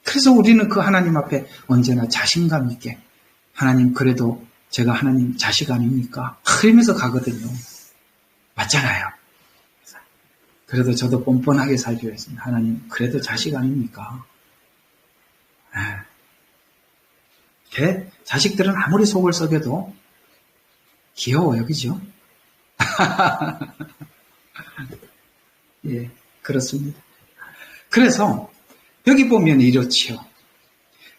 그래서 우리는 그 하나님 앞에 언제나 자신감 있게 하나님 그래도 제가 하나님 자식 아닙니까? 그러면서 가거든요. 맞잖아요. 그래도 저도 뻔뻔하게 살기로 했습니다. 하나님 그래도 자식 아닙니까? 자식들은 아무리 속을 썩여도 귀여워요. 그죠? 예, 그렇습니다. 그래서 여기 보면 이렇지요.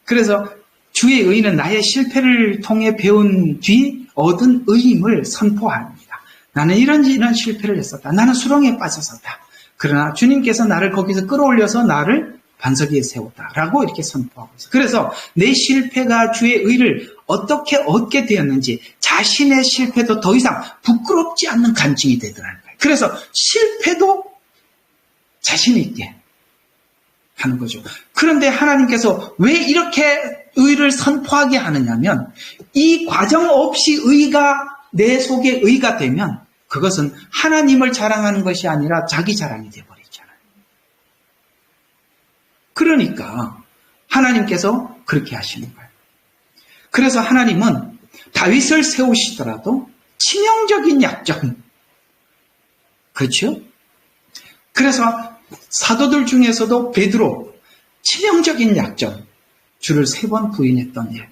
그래서 주의 의는 나의 실패를 통해 배운 뒤 얻은 의임을 선포합니다. 나는 이런 실패를 했었다. 나는 수렁에 빠졌었다. 그러나 주님께서 나를 거기서 끌어올려서 나를 반석 위에 세웠다라고 이렇게 선포하고 있어요. 그래서 내 실패가 주의 의를 어떻게 얻게 되었는지 자신의 실패도 더 이상 부끄럽지 않는 간증이 되더라는 거예요. 그래서 실패도 자신 있게 하는 거죠. 그런데 하나님께서 왜 이렇게 의를 선포하게 하느냐면 이 과정 없이 의가 내 속에 의가 되면 그것은 하나님을 자랑하는 것이 아니라 자기 자랑이 되어버리잖아요. 그러니까 하나님께서 그렇게 하시는 거예요. 그래서 하나님은 다윗을 세우시더라도 치명적인 약점, 그렇죠? 그래서 사도들 중에서도 베드로 치명적인 약점, 주를 3번 부인했던 일.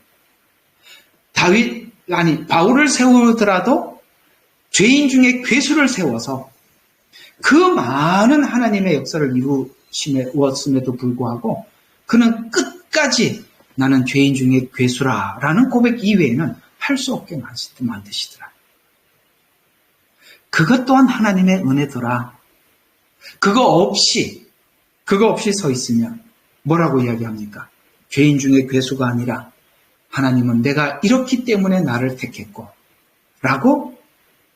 바울을 세우더라도 죄인 중에 괴수를 세워서 그 많은 하나님의 역사를 이루었음에도 불구하고 그는 끝까지 나는 죄인 중에 괴수라라는 고백 이외에는 할 수 없게 만드시더라. 그것 또한 하나님의 은혜더라. 그거 없이 서 있으면 뭐라고 이야기합니까? 죄인 중에 괴수가 아니라 하나님은 내가 이렇기 때문에 나를 택했고 라고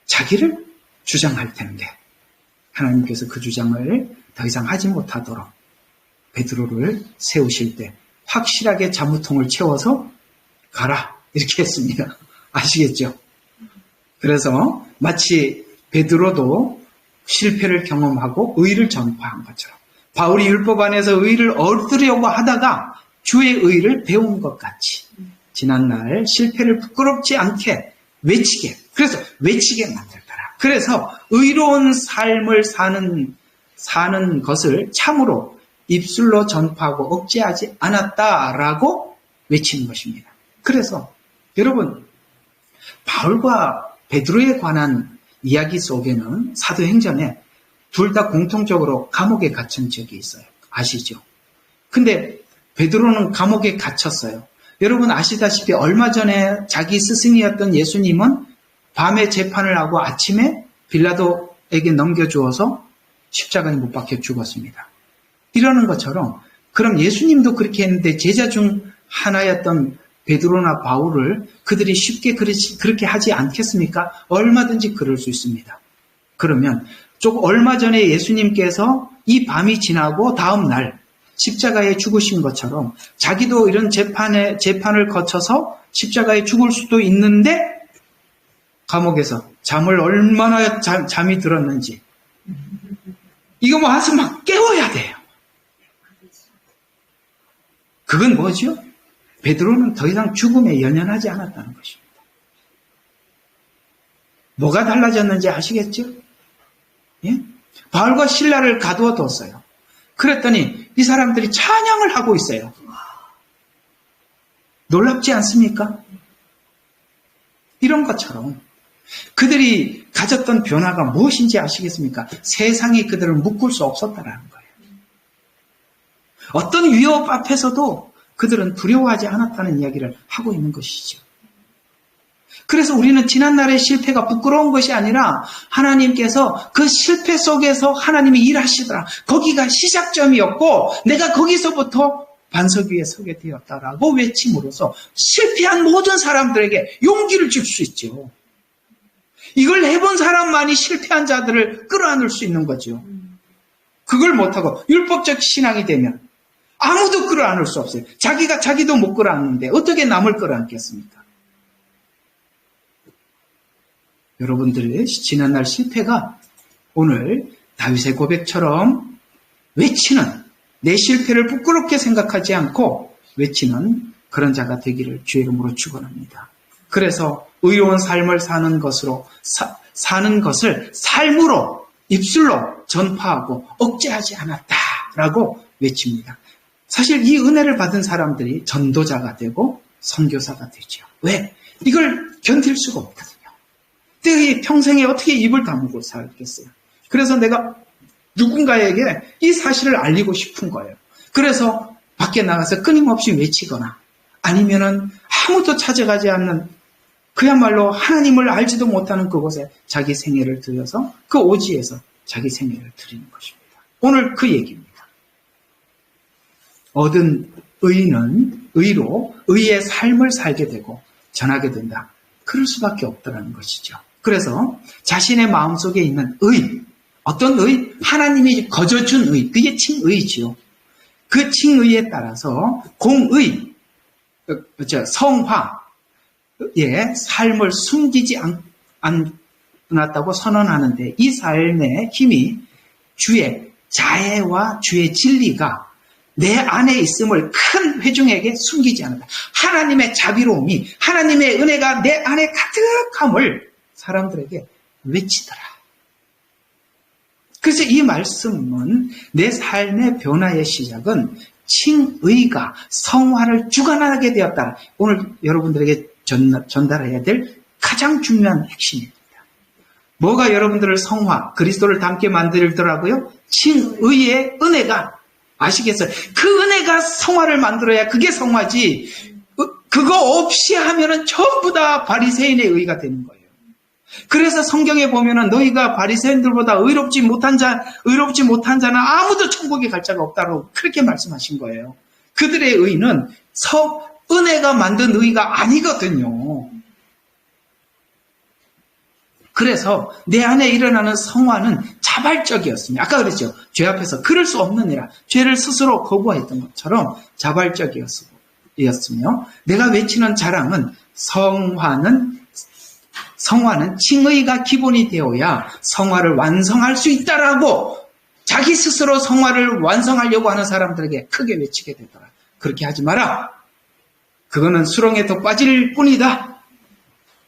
자기를 주장할 텐데 하나님께서 그 주장을 더 이상 하지 못하도록 베드로를 세우실 때 확실하게 자무통을 채워서 가라 이렇게 했습니다. 아시겠죠? 그래서 마치 베드로도 실패를 경험하고 의를 전파한 것처럼 바울이 율법 안에서 의를 얻으려고 하다가 주의 의를 배운 것 같이 지난날 실패를 부끄럽지 않게 외치게, 그래서 외치게 만들더라. 그래서 의로운 삶을 사는 것을 참으로 입술로 전파하고 억제하지 않았다라고 외치는 것입니다. 그래서 여러분, 바울과 베드로에 관한 이야기 속에는 사도행전에 둘 다 공통적으로 감옥에 갇힌 적이 있어요. 아시죠? 근데 베드로는 감옥에 갇혔어요. 여러분 아시다시피 얼마 전에 자기 스승이었던 예수님은 밤에 재판을 하고 아침에 빌라도에게 넘겨주어서 십자가에 못 박혀 죽었습니다. 이러는 것처럼 그럼 예수님도 그렇게 했는데 제자 중 하나였던 베드로나 바울을 그들이 쉽게 그렇게 하지 않겠습니까? 얼마든지 그럴 수 있습니다. 그러면 조금 얼마 전에 예수님께서 이 밤이 지나고 다음 날 십자가에 죽으신 것처럼 자기도 이런 재판을 거쳐서 십자가에 죽을 수도 있는데 감옥에서 잠을 얼마나 잠이 들었는지 이거 뭐 와서 막 깨워야 돼요. 그건 뭐죠? 베드로는 더 이상 죽음에 연연하지 않았다는 것입니다. 뭐가 달라졌는지 아시겠죠? 예? 바울과 실라를 가두어 뒀어요. 그랬더니 이 사람들이 찬양을 하고 있어요. 놀랍지 않습니까? 이런 것처럼 그들이 가졌던 변화가 무엇인지 아시겠습니까? 세상이 그들을 묶을 수 없었다라는 거예요. 어떤 위협 앞에서도 그들은 두려워하지 않았다는 이야기를 하고 있는 것이죠. 그래서 우리는 지난날의 실패가 부끄러운 것이 아니라 하나님께서 그 실패 속에서 하나님이 일하시더라. 거기가 시작점이었고 내가 거기서부터 반석 위에 서게 되었다라고 외침으로써 실패한 모든 사람들에게 용기를 줄 수 있죠. 이걸 해본 사람만이 실패한 자들을 끌어안을 수 있는 거죠. 그걸 못하고 율법적 신앙이 되면 아무도 끌어안을 수 없어요. 자기도 못 끌어안는데 어떻게 남을 끌어안겠습니까? 여러분들의 지난날 실패가 오늘 다윗의 고백처럼 외치는 내 실패를 부끄럽게 생각하지 않고 외치는 그런 자가 되기를 주의 이름으로 축원합니다. 그래서 의로운 삶을 사는 것을 삶으로 입술로 전파하고 억제하지 않았다라고 외칩니다. 사실 이 은혜를 받은 사람들이 전도자가 되고 선교사가 되죠. 왜? 이걸 견딜 수가 없거든요. 평생에 어떻게 입을 다물고 살겠어요. 그래서 내가 누군가에게 이 사실을 알리고 싶은 거예요. 그래서 밖에 나가서 끊임없이 외치거나 아니면은 아무도 찾아가지 않는 그야말로 하나님을 알지도 못하는 그곳에 자기 생애를 들여서 그 오지에서 자기 생애를 드리는 것입니다. 오늘 그 얘기입니다. 얻은 의는 의로 의의 삶을 살게 되고 전하게 된다. 그럴 수밖에 없다는 것이죠. 그래서 자신의 마음속에 있는 의, 어떤 의? 하나님이 거저준 의, 그게 칭의지요. 그 칭의에 따라서 공의, 성화의 삶을 숨기지 않았다고 선언하는데 이 삶의 힘이 주의 자애와 주의 진리가 내 안에 있음을 큰 회중에게 숨기지 않는다. 하나님의 자비로움이, 하나님의 은혜가 내 안에 가득함을 사람들에게 외치더라. 그래서 이 말씀은 내 삶의 변화의 시작은 칭의가 성화를 주관하게 되었다. 오늘 여러분들에게 전달해야 될 가장 중요한 핵심입니다. 뭐가 여러분들을 성화, 그리스도를 닮게 만들더라고요? 칭의의 은혜가. 아시겠어요? 그 은혜가 성화를 만들어야 그게 성화지. 그거 없이 하면은 전부 다 바리새인의 의가 되는 거예요. 그래서 성경에 보면은 너희가 바리새인들보다 의롭지 못한 자는 아무도 천국에 갈 자가 없다고 그렇게 말씀하신 거예요. 그들의 의는 은혜가 만든 의가 아니거든요. 그래서 내 안에 일어나는 성화는 자발적이었습니다. 아까 그랬죠. 죄 앞에서 그럴 수 없는 이라 죄를 스스로 거부했던 것처럼 자발적이었으며 내가 외치는 자랑은 성화는 칭의가 기본이 되어야 성화를 완성할 수 있다라고 자기 스스로 성화를 완성하려고 하는 사람들에게 크게 외치게 되더라. 그렇게 하지 마라. 그거는 수렁에 더 빠질 뿐이다.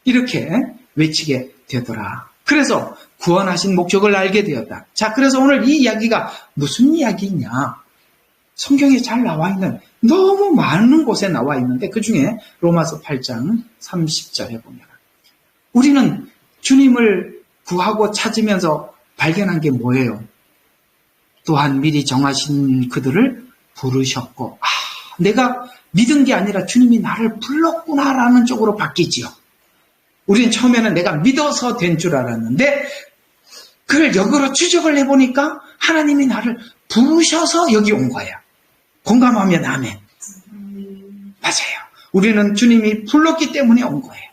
이렇게 외치게 되더라. 그래서 구원하신 목적을 알게 되었다. 자, 그래서 오늘 이 이야기가 무슨 이야기냐? 성경에 잘 나와 있는 너무 많은 곳에 나와 있는데 그 중에 로마서 8장 30절에 보면 우리는 주님을 구하고 찾으면서 발견한 게 뭐예요? 또한 미리 정하신 그들을 부르셨고 내가 믿은 게 아니라 주님이 나를 불렀구나라는 쪽으로 바뀌지요. 우리는 처음에는 내가 믿어서 된 줄 알았는데 그걸 역으로 추적을 해보니까 하나님이 나를 부르셔서 여기 온 거야. 공감하면 아멘. 맞아요. 우리는 주님이 불렀기 때문에 온 거예요.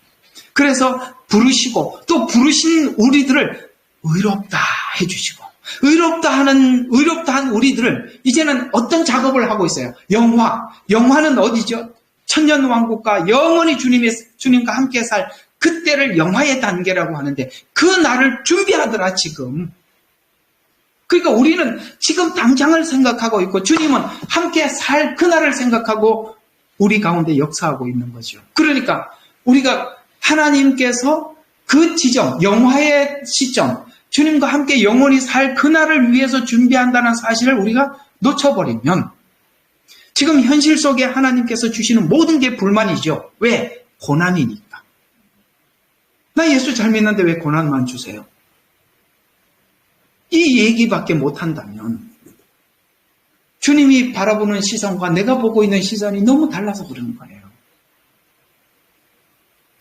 그래서 부르시고 또 부르신 우리들을 의롭다 해주시고 의롭다 한 우리들을 이제는 어떤 작업을 하고 있어요? 영화는 어디죠? 천년왕국과 영원히 주님과 함께 살 그때를 영화의 단계라고 하는데 그 날을 준비하더라 지금. 그러니까 우리는 지금 당장을 생각하고 있고 주님은 함께 살 그날을 생각하고 우리 가운데 역사하고 있는 거죠. 그러니까 우리가 하나님께서 그 지점, 영화의 시점, 주님과 함께 영원히 살 그날을 위해서 준비한다는 사실을 우리가 놓쳐버리면 지금 현실 속에 하나님께서 주시는 모든 게 불만이죠. 왜? 고난이니까. 나 예수 잘 믿는데 왜 고난만 주세요? 이 얘기밖에 못한다면 주님이 바라보는 시선과 내가 보고 있는 시선이 너무 달라서 그러는 거예요.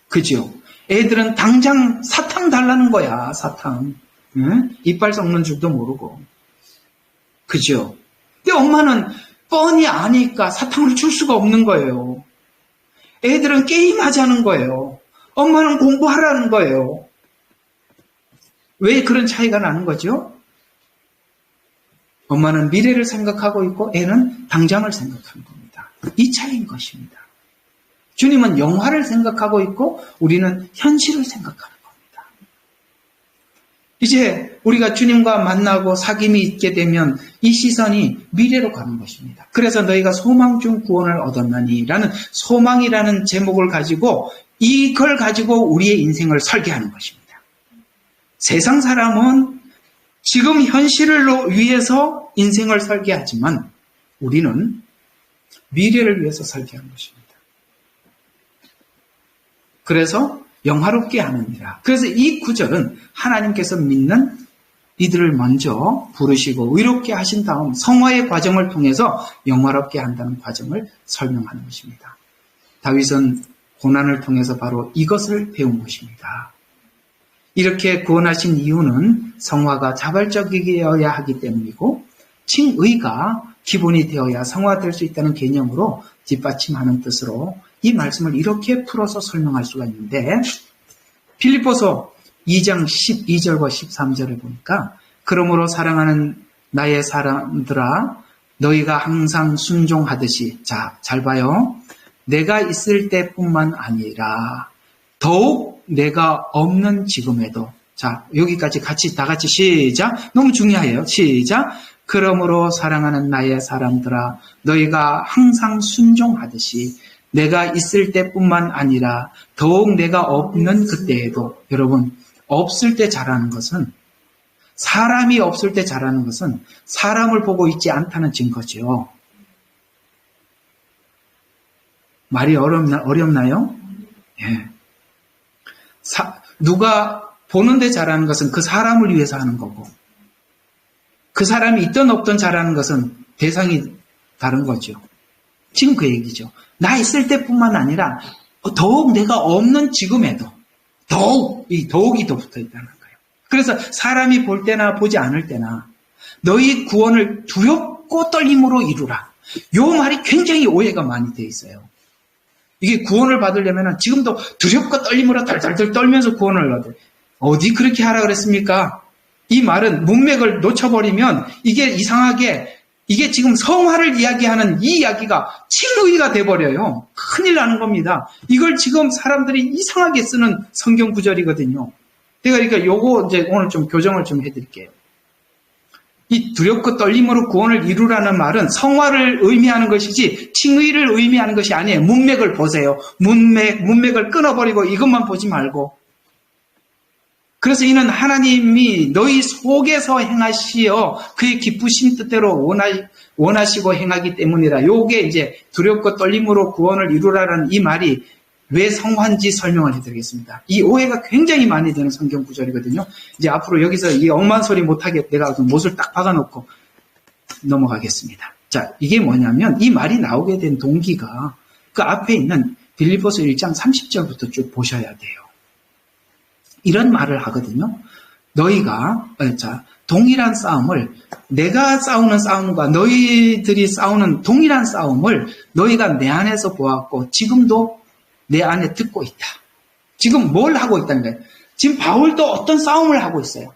그죠? 애들은 당장 사탕 달라는 거야, 사탕. 응? 이빨 썩는 줄도 모르고. 그죠? 근데 엄마는 뻔히 아니까 사탕을 줄 수가 없는 거예요. 애들은 게임하자는 거예요. 엄마는 공부하라는 거예요. 왜 그런 차이가 나는 거죠? 엄마는 미래를 생각하고 있고 애는 당장을 생각하는 겁니다. 이 차이인 것입니다. 주님은 영화를 생각하고 있고 우리는 현실을 생각하는 겁니다. 이제 우리가 주님과 만나고 사귐이 있게 되면 이 시선이 미래로 가는 것입니다. 그래서 너희가 소망 중 구원을 얻었나니 라는 소망이라는 제목을 가지고 이걸 가지고 우리의 인생을 설계하는 것입니다. 세상 사람은 지금 현실을 위해서 인생을 설계하지만 우리는 미래를 위해서 설계하는 것입니다. 그래서 영화롭게 하느니라. 그래서 이 구절은 하나님께서 믿는 이들을 먼저 부르시고 의롭게 하신 다음 성화의 과정을 통해서 영화롭게 한다는 과정을 설명하는 것입니다. 다윗은 고난을 통해서 바로 이것을 배운 것입니다. 이렇게 구원하신 이유는 성화가 자발적이어야 하기 때문이고 칭의가 기본이 되어야 성화될 수 있다는 개념으로 뒷받침하는 뜻으로 이 말씀을 이렇게 풀어서 설명할 수가 있는데 빌립보서 2장 12절과 13절을 보니까 그러므로 사랑하는 나의 사람들아 너희가 항상 순종하듯이 자, 잘 봐요. 내가 있을 때뿐만 아니라 더욱 내가 없는 지금에도 자, 여기까지 다 같이 시작. 너무 중요해요. 시작. 그러므로 사랑하는 나의 사람들아 너희가 항상 순종하듯이 내가 있을 때뿐만 아니라 더욱 내가 없는 그때에도 여러분 없을 때 잘하는 것은 사람이 없을 때 잘하는 것은 사람을 보고 있지 않다는 증거죠. 말이 어렵나요? 예. 누가 보는데 잘하는 것은 그 사람을 위해서 하는 거고 그 사람이 있든 없든 잘하는 것은 대상이 다른 거죠. 지금 그 얘기죠. 나 있을 때뿐만 아니라 더욱 내가 없는 지금에도 더욱 이 더욱이 더 붙어 있다는 거예요. 그래서 사람이 볼 때나 보지 않을 때나 너희 구원을 두렵고 떨림으로 이루라. 요 말이 굉장히 오해가 많이 되어 있어요. 이게 구원을 받으려면 지금도 두렵고 떨림으로 달달달 떨면서 구원을 얻어요. 어디 그렇게 하라 그랬습니까? 이 말은 문맥을 놓쳐버리면 이게 이상하게 이게 지금 성화를 이야기하는 이 이야기가 칭의가 돼버려요. 큰일 나는 겁니다. 이걸 지금 사람들이 이상하게 쓰는 성경 구절이거든요. 그러니까 요거 이제 오늘 좀 교정을 좀 해드릴게요. 이 두렵고 떨림으로 구원을 이루라는 말은 성화를 의미하는 것이지 칭의를 의미하는 것이 아니에요. 문맥을 보세요. 문맥을 끊어버리고 이것만 보지 말고. 그래서 이는 하나님이 너희 속에서 행하시어 그의 기쁘신 뜻대로 원하시고 행하기 때문이라. 요게 이제 두렵고 떨림으로 구원을 이루라는 이 말이 왜 성화인지 설명을 해드리겠습니다. 이 오해가 굉장히 많이 되는 성경 구절이거든요. 이제 앞으로 여기서 이 억만 소리 못하게 내가 못을 딱 박아놓고 넘어가겠습니다. 자, 이게 뭐냐면 이 말이 나오게 된 동기가 그 앞에 있는 빌립보서 1장 30절부터 쭉 보셔야 돼요. 이런 말을 하거든요. 너희가 동일한 싸움을 내가 싸우는 싸움과 너희들이 싸우는 동일한 싸움을 너희가 내 안에서 보았고 지금도 내 안에 듣고 있다. 지금 뭘 하고 있다는 거예요? 지금 바울도 어떤 싸움을 하고 있어요.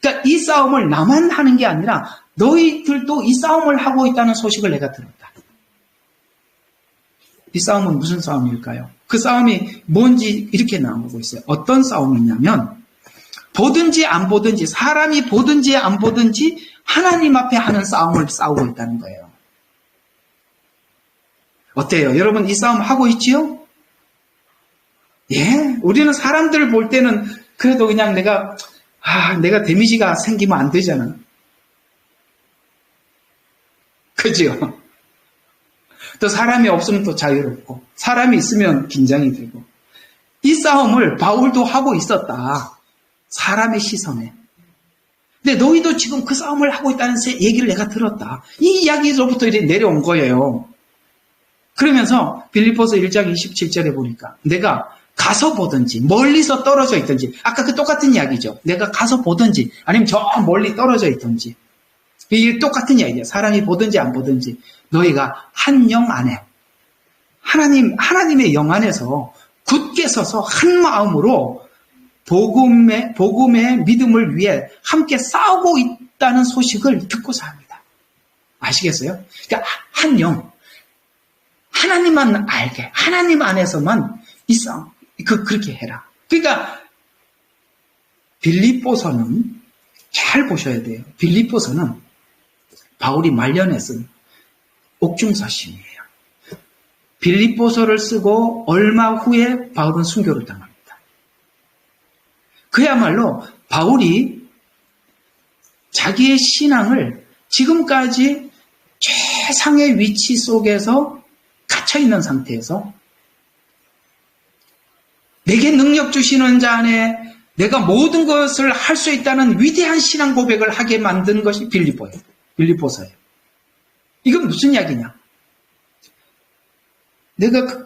그러니까 이 싸움을 나만 하는 게 아니라 너희들도 이 싸움을 하고 있다는 소식을 내가 들었다. 이 싸움은 무슨 싸움일까요? 그 싸움이 뭔지 이렇게 나오고 있어요. 어떤 싸움이냐면 보든지 안 보든지 사람이 보든지 안 보든지 하나님 앞에 하는 싸움을 싸우고 있다는 거예요. 어때요? 여러분 이 싸움 하고 있지요? 예, 우리는 사람들 볼 때는 그래도 그냥 내가 데미지가 생기면 안 되잖아. 그죠? 또 사람이 없으면 또 자유롭고 사람이 있으면 긴장이 되고 이 싸움을 바울도 하고 있었다. 사람의 시선에. 근데 너희도 지금 그 싸움을 하고 있다는 얘기를 내가 들었다. 이 이야기로부터 이제 내려온 거예요. 그러면서 빌립보서 1장 27절에 보니까 내가 가서 보든지 멀리서 떨어져 있든지 아까 그 똑같은 이야기죠. 내가 가서 보든지 아니면 저 멀리 떨어져 있든지 이게 똑같은 이야기예요. 사람이 보든지 안 보든지 너희가 한 영 안에 하나님의 영 안에서 굳게 서서 한 마음으로 복음의 믿음을 위해 함께 싸우고 있다는 소식을 듣고서 합니다. 아시겠어요? 그러니까 한 영 하나님만 알게 하나님 안에서만 이 싸움 그렇게 해라. 그러니까 빌립보서는 잘 보셔야 돼요. 빌립보서는 바울이 말년에 쓴 옥중서신이에요. 빌립보서를 쓰고 얼마 후에 바울은 순교를 당합니다. 그야말로 바울이 자기의 신앙을 지금까지 최상의 위치 속에서 갇혀있는 상태에서 내게 능력 주시는 자 안에 내가 모든 것을 할 수 있다는 위대한 신앙 고백을 하게 만든 것이 빌립보서예요. 이건 무슨 이야기냐? 내가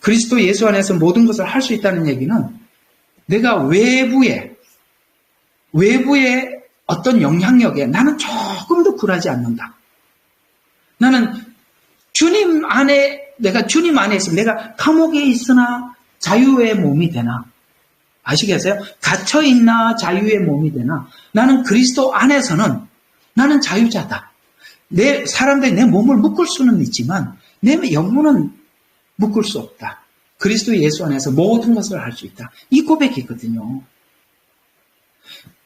그리스도 예수 안에서 모든 것을 할 수 있다는 얘기는 내가 외부의 어떤 영향력에 나는 조금도 굴하지 않는다. 나는 내가 주님 안에 있으면 내가 감옥에 있으나 자유의 몸이 되나? 아시겠어요? 갇혀있나 자유의 몸이 되나? 나는 그리스도 안에서는 나는 자유자다. 사람들이 내 몸을 묶을 수는 있지만 내 영혼은 묶을 수 없다. 그리스도 예수 안에서 모든 것을 할 수 있다. 이 고백이거든요.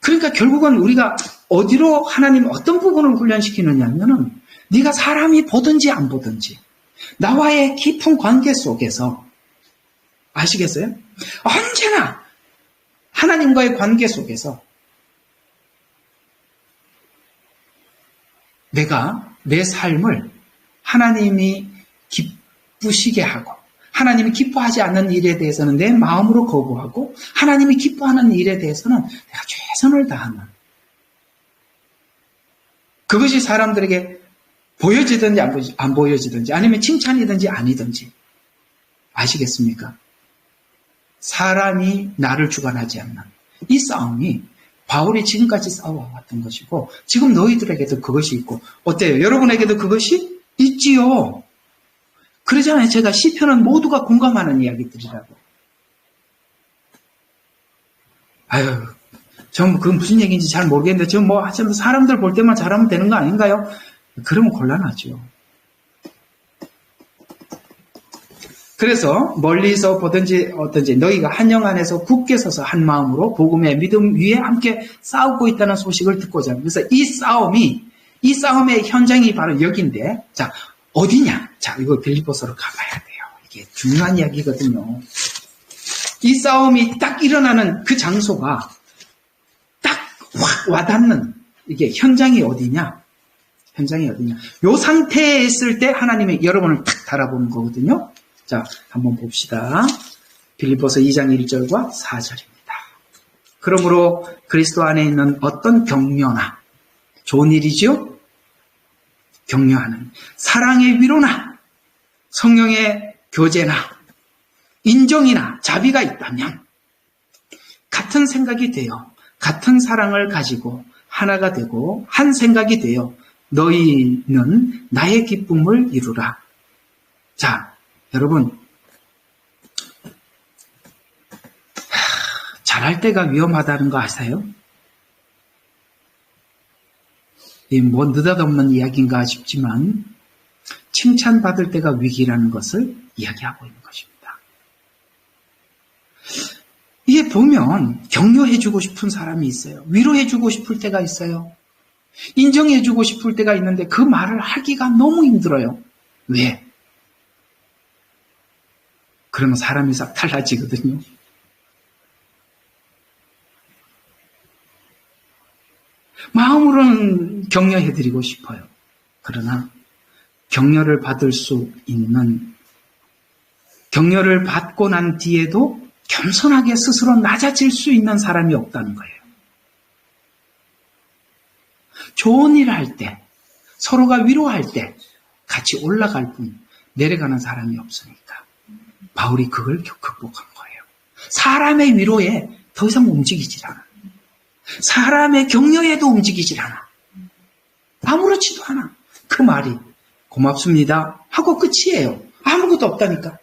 그러니까 결국은 우리가 어디로 하나님 어떤 부분을 훈련시키느냐 하면은 네가 사람이 보든지 안 보든지 나와의 깊은 관계 속에서 아시겠어요? 언제나 하나님과의 관계 속에서 내가 내 삶을 하나님이 기쁘시게 하고 하나님이 기뻐하지 않는 일에 대해서는 내 마음으로 거부하고 하나님이 기뻐하는 일에 대해서는 내가 최선을 다하는 그것이 사람들에게 보여지든지 안 보여지든지 아니면 칭찬이든지 아니든지 아시겠습니까? 사람이 나를 주관하지 않는 이 싸움이 바울이 지금까지 싸워왔던 것이고 지금 너희들에게도 그것이 있고 어때요? 여러분에게도 그것이 있지요. 그러잖아요. 제가 시편은 모두가 공감하는 이야기들이라고. 아유, 전 그건 무슨 얘기인지 잘 모르겠는데 저 뭐 하여튼 사람들 볼 때만 잘하면 되는 거 아닌가요? 그러면 곤란하죠. 그래서 멀리서 보든지 어떤지 너희가 한 영 안에서 굳게 서서 한 마음으로 복음의 믿음 위에 함께 싸우고 있다는 소식을 듣고자 합니다. 그래서 이 싸움의 현장이 바로 여기인데, 자, 어디냐? 자, 이거 빌립보서로 가봐야 돼요. 이게 중요한 이야기거든요. 이 싸움이 딱 일어나는 그 장소가 딱 확 와닿는 이게 현장이 어디냐? 현장이 어디냐? 요 상태에 있을 때 하나님의 여러분을 딱 달아보는 거거든요. 자, 한번 봅시다. 빌립보서 2장 1절과 4절입니다. 그러므로 그리스도 안에 있는 어떤 격려나 좋은 일이죠? 격려하는 사랑의 위로나 성령의 교제나 인정이나 자비가 있다면 같은 생각이 되어 같은 사랑을 가지고 하나가 되고 한 생각이 되어 너희는 나의 기쁨을 이루라. 자, 여러분, 잘할 때가 위험하다는 거 아세요? 뭐 느닷없는 이야기인가 싶지만 칭찬받을 때가 위기라는 것을 이야기하고 있는 것입니다. 이게 보면 격려해주고 싶은 사람이 있어요. 위로해주고 싶을 때가 있어요. 인정해주고 싶을 때가 있는데 그 말을 하기가 너무 힘들어요. 왜? 그러면 사람이 싹 달라지거든요. 마음으로는 격려해드리고 싶어요. 그러나 격려를 받을 수 있는, 격려를 받고 난 뒤에도 겸손하게 스스로 낮아질 수 있는 사람이 없다는 거예요. 좋은 일을 할 때, 서로가 위로할 때 같이 올라갈 뿐 내려가는 사람이 없으니까 바울이 그걸 극복한 거예요. 사람의 위로에 더 이상 움직이질 않아. 사람의 격려에도 움직이질 않아. 아무렇지도 않아. 그 말이 고맙습니다 하고 끝이에요. 아무것도 없다니까.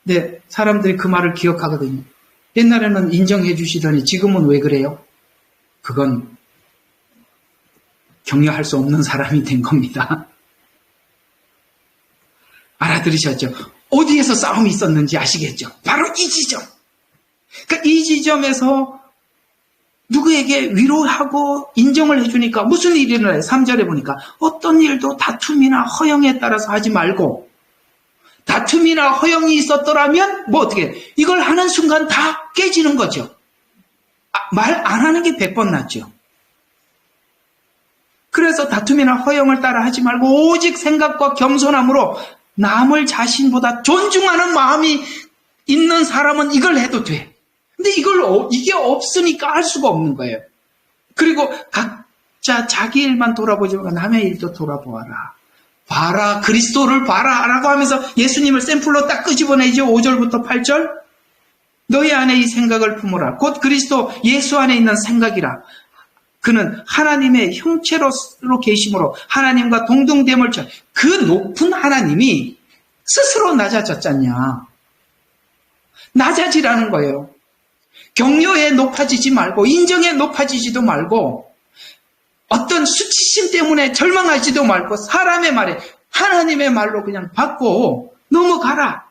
근데 사람들이 그 말을 기억하거든요. 옛날에는 인정해 주시더니 지금은 왜 그래요? 그건 격려할 수 없는 사람이 된 겁니다. 알아들으셨죠? 어디에서 싸움이 있었는지 아시겠죠? 바로 이 지점. 그러니까 이 지점에서 누구에게 위로하고 인정을 해주니까 무슨 일이 일어나요? 3절에 보니까 어떤 일도 다툼이나 허영에 따라서 하지 말고, 다툼이나 허영이 있었더라면 뭐 어떻게 이걸 하는 순간 다 깨지는 거죠. 말 안 하는 게 100번 낫죠. 그래서 다툼이나 허영을 따라 하지 말고 오직 생각과 겸손함으로 남을 자신보다 존중하는 마음이 있는 사람은 이걸 해도 돼. 근데 이게 없으니까 할 수가 없는 거예요. 그리고 각자 자기 일만 돌아보지 말고 남의 일도 돌아보아라. 봐라, 그리스도를 봐라 라고 하면서 예수님을 샘플로 딱 끄집어내죠. 5절부터 8절. 너희 안에 이 생각을 품으라. 곧 그리스도 예수 안에 있는 생각이라. 그는 하나님의 형체로 계심으로 하나님과 동등됨을 그 높은 하나님이 스스로 낮아졌잖냐. 낮아지라는 거예요. 격려에 높아지지 말고 인정에 높아지지도 말고 어떤 수치심 때문에 절망하지도 말고 사람의 말에 하나님의 말로 그냥 받고 넘어가라.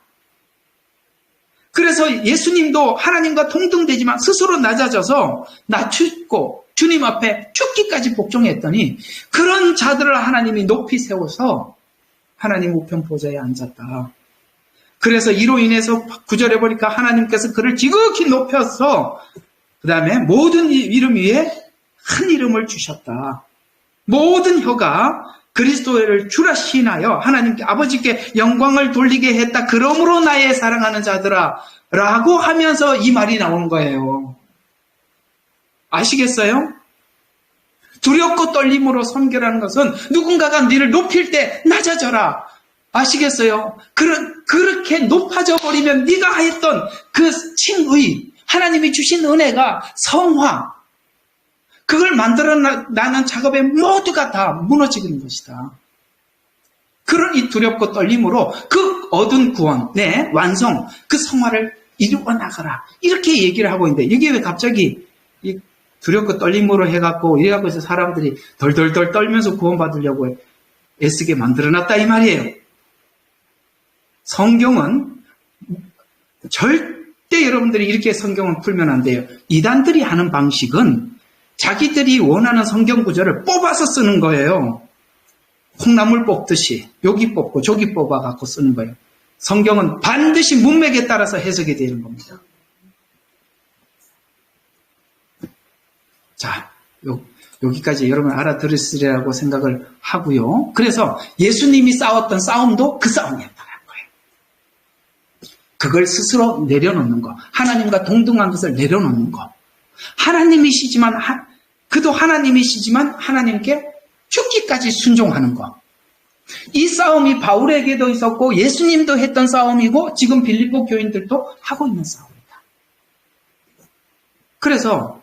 그래서 예수님도 하나님과 동등되지만 스스로 낮아져서 낮추고 주님 앞에 죽기까지 복종했더니 그런 자들을 하나님이 높이 세워서 하나님 우편 보좌에 앉았다. 그래서 이로 인해서 9절에 보니까 하나님께서 그를 지극히 높여서 그 다음에 모든 이름 위에 큰 이름을 주셨다. 모든 혀가 그리스도를 주라 시인하여 하나님께 아버지께 영광을 돌리게 했다. 그러므로 나의 사랑하는 자들아 라고 하면서 이 말이 나온 거예요. 아시겠어요? 두렵고 떨림으로 섬겨라는 것은 누군가가 너를 높일 때 낮아져라. 아시겠어요? 그렇게 높아져 버리면 네가 했던 그 칭의, 하나님이 주신 은혜가 성화, 그걸 만들어나는 작업에 모두가 다 무너지는 것이다. 그런 이 두렵고 떨림으로 그 얻은 구원의 완성, 그 성화를 이루어 나가라. 이렇게 얘기를 하고 있는데, 이게 왜 갑자기 이 두렵고 떨림으로 해갖고, 이래갖고 해서 사람들이 덜덜덜 떨면서 구원받으려고 애쓰게 만들어놨다, 이 말이에요. 성경은 절대 여러분들이 이렇게 성경을 풀면 안 돼요. 이단들이 하는 방식은 자기들이 원하는 성경 구절을 뽑아서 쓰는 거예요. 콩나물 뽑듯이 여기 뽑고 저기 뽑아갖고 쓰는 거예요. 성경은 반드시 문맥에 따라서 해석이 되는 겁니다. 자, 여기까지 여러분 알아들으시리라고 생각을 하고요. 그래서 예수님이 싸웠던 싸움도 그 싸움이었다는 거예요. 그걸 스스로 내려놓는 거, 하나님과 동등한 것을 내려놓는 거. 하나님이시지만 그도 하나님이시지만 하나님께 죽기까지 순종하는 것. 이 싸움이 바울에게도 있었고 예수님도 했던 싸움이고 지금 빌립보 교인들도 하고 있는 싸움이다. 그래서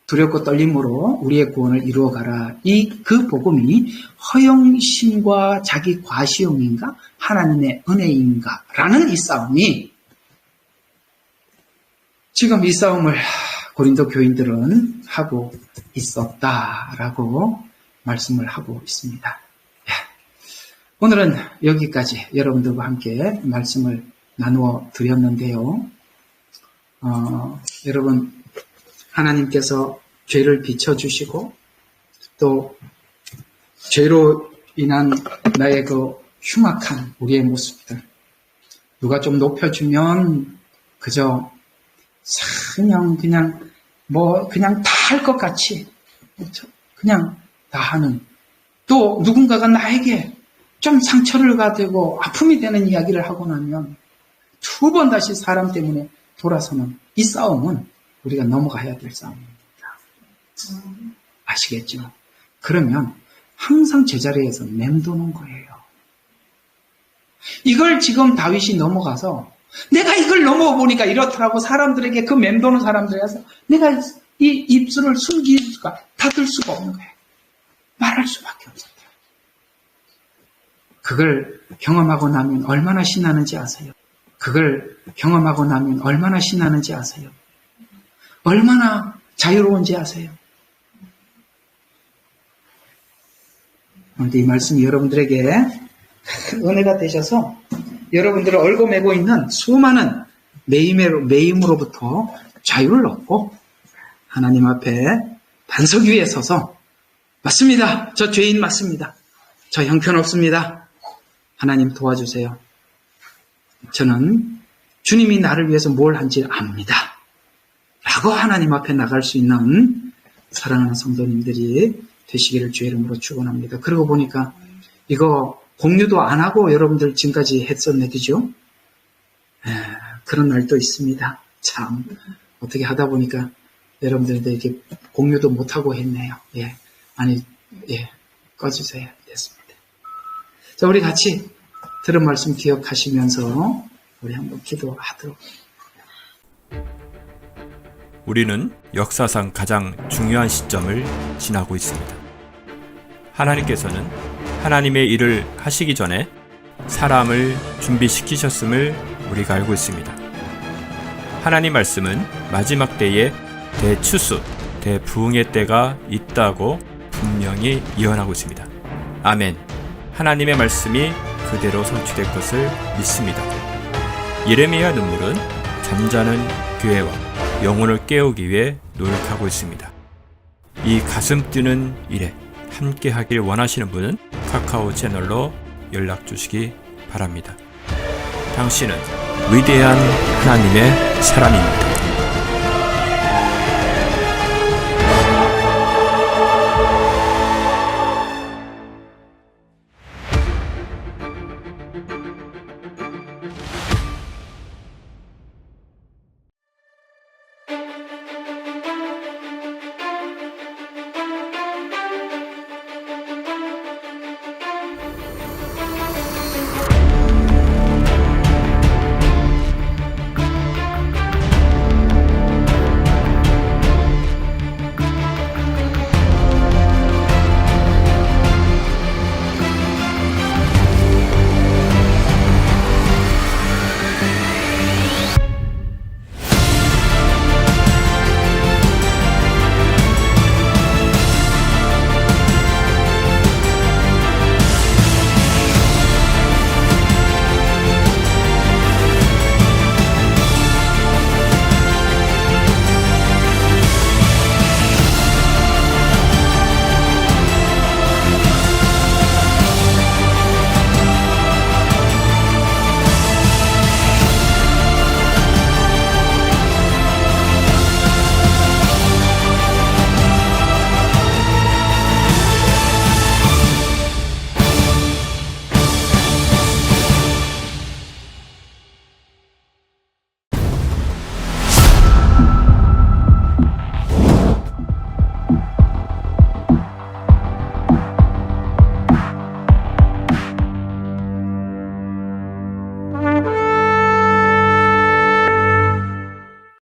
두렵고 떨림으로 우리의 구원을 이루어가라. 그 복음이 허영심과 자기 과시용인가 하나님의 은혜인가 라는 이 싸움이, 지금 이 싸움을 고린도 교인들은 하고 있었다라고 말씀을 하고 있습니다. 오늘은 여기까지 여러분들과 함께 말씀을 나누어 드렸는데요. 여러분, 하나님께서 죄를 비춰주시고 또 죄로 인한 나의 그 흉악한 우리의 모습들, 누가 좀 높여주면 그저 그냥 다 할 것 같이 그냥 다 하는, 또 누군가가 나에게 좀 상처를 가지고 아픔이 되는 이야기를 하고 나면 두 번 다시 사람 때문에 돌아서는 이 싸움은 우리가 넘어가야 될 싸움입니다. 아시겠죠? 그러면 항상 제자리에서 맴도는 거예요. 이걸 지금 다윗이 넘어가서 내가 이걸 넘어보니까 이렇더라고, 사람들에게, 그 맴도는 사람들에서 내가 이 입술을 숨길 수가, 닫을 수가 없는 거예요. 말할 수밖에 없었어요. 그걸 경험하고 나면 얼마나 신나는지 아세요? 그걸 경험하고 나면 얼마나 신나는지 아세요? 얼마나 자유로운지 아세요? 그런데 이 말씀이 여러분들에게 은혜가 되셔서 여러분들을 얽어매고 있는 수많은 매임으로부터 자유를 얻고 하나님 앞에 반석 위에 서서, 맞습니다. 저 죄인 맞습니다. 저 형편없습니다. 하나님 도와주세요. 저는 주님이 나를 위해서 뭘 한지 압니다. 라고 하나님 앞에 나갈 수 있는 사랑하는 성도님들이 되시기를 주의 이름으로 축원합니다. 그러고 보니까 이거 공유도 안 하고 여러분들 지금까지 했었네, 그죠? 그런 날도 있습니다. 참 어떻게 하다 보니까 여러분들에게 공유도 못하고 했네요. 꺼주세요. 됐습니다. 자, 우리 같이 들은 말씀 기억하시면서 우리 한번 기도하도록. 우리는 역사상 가장 중요한 시점을 지나고 있습니다. 하나님께서는 하나님의 일을 하시기 전에 사람을 준비시키셨음을 우리가 알고 있습니다. 하나님 말씀은 마지막 때에 대추수, 대부흥의 때가 있다고 분명히 예언하고 있습니다. 아멘. 하나님의 말씀이 그대로 성취될 것을 믿습니다. 예레미야 눈물은 잠자는 교회와 영혼을 깨우기 위해 노력하고 있습니다. 이 가슴 뛰는 일에 함께 하길 원하시는 분은 카카오 채널로 연락 주시기 바랍니다. 당신은 위대한 하나님의 사람입니다.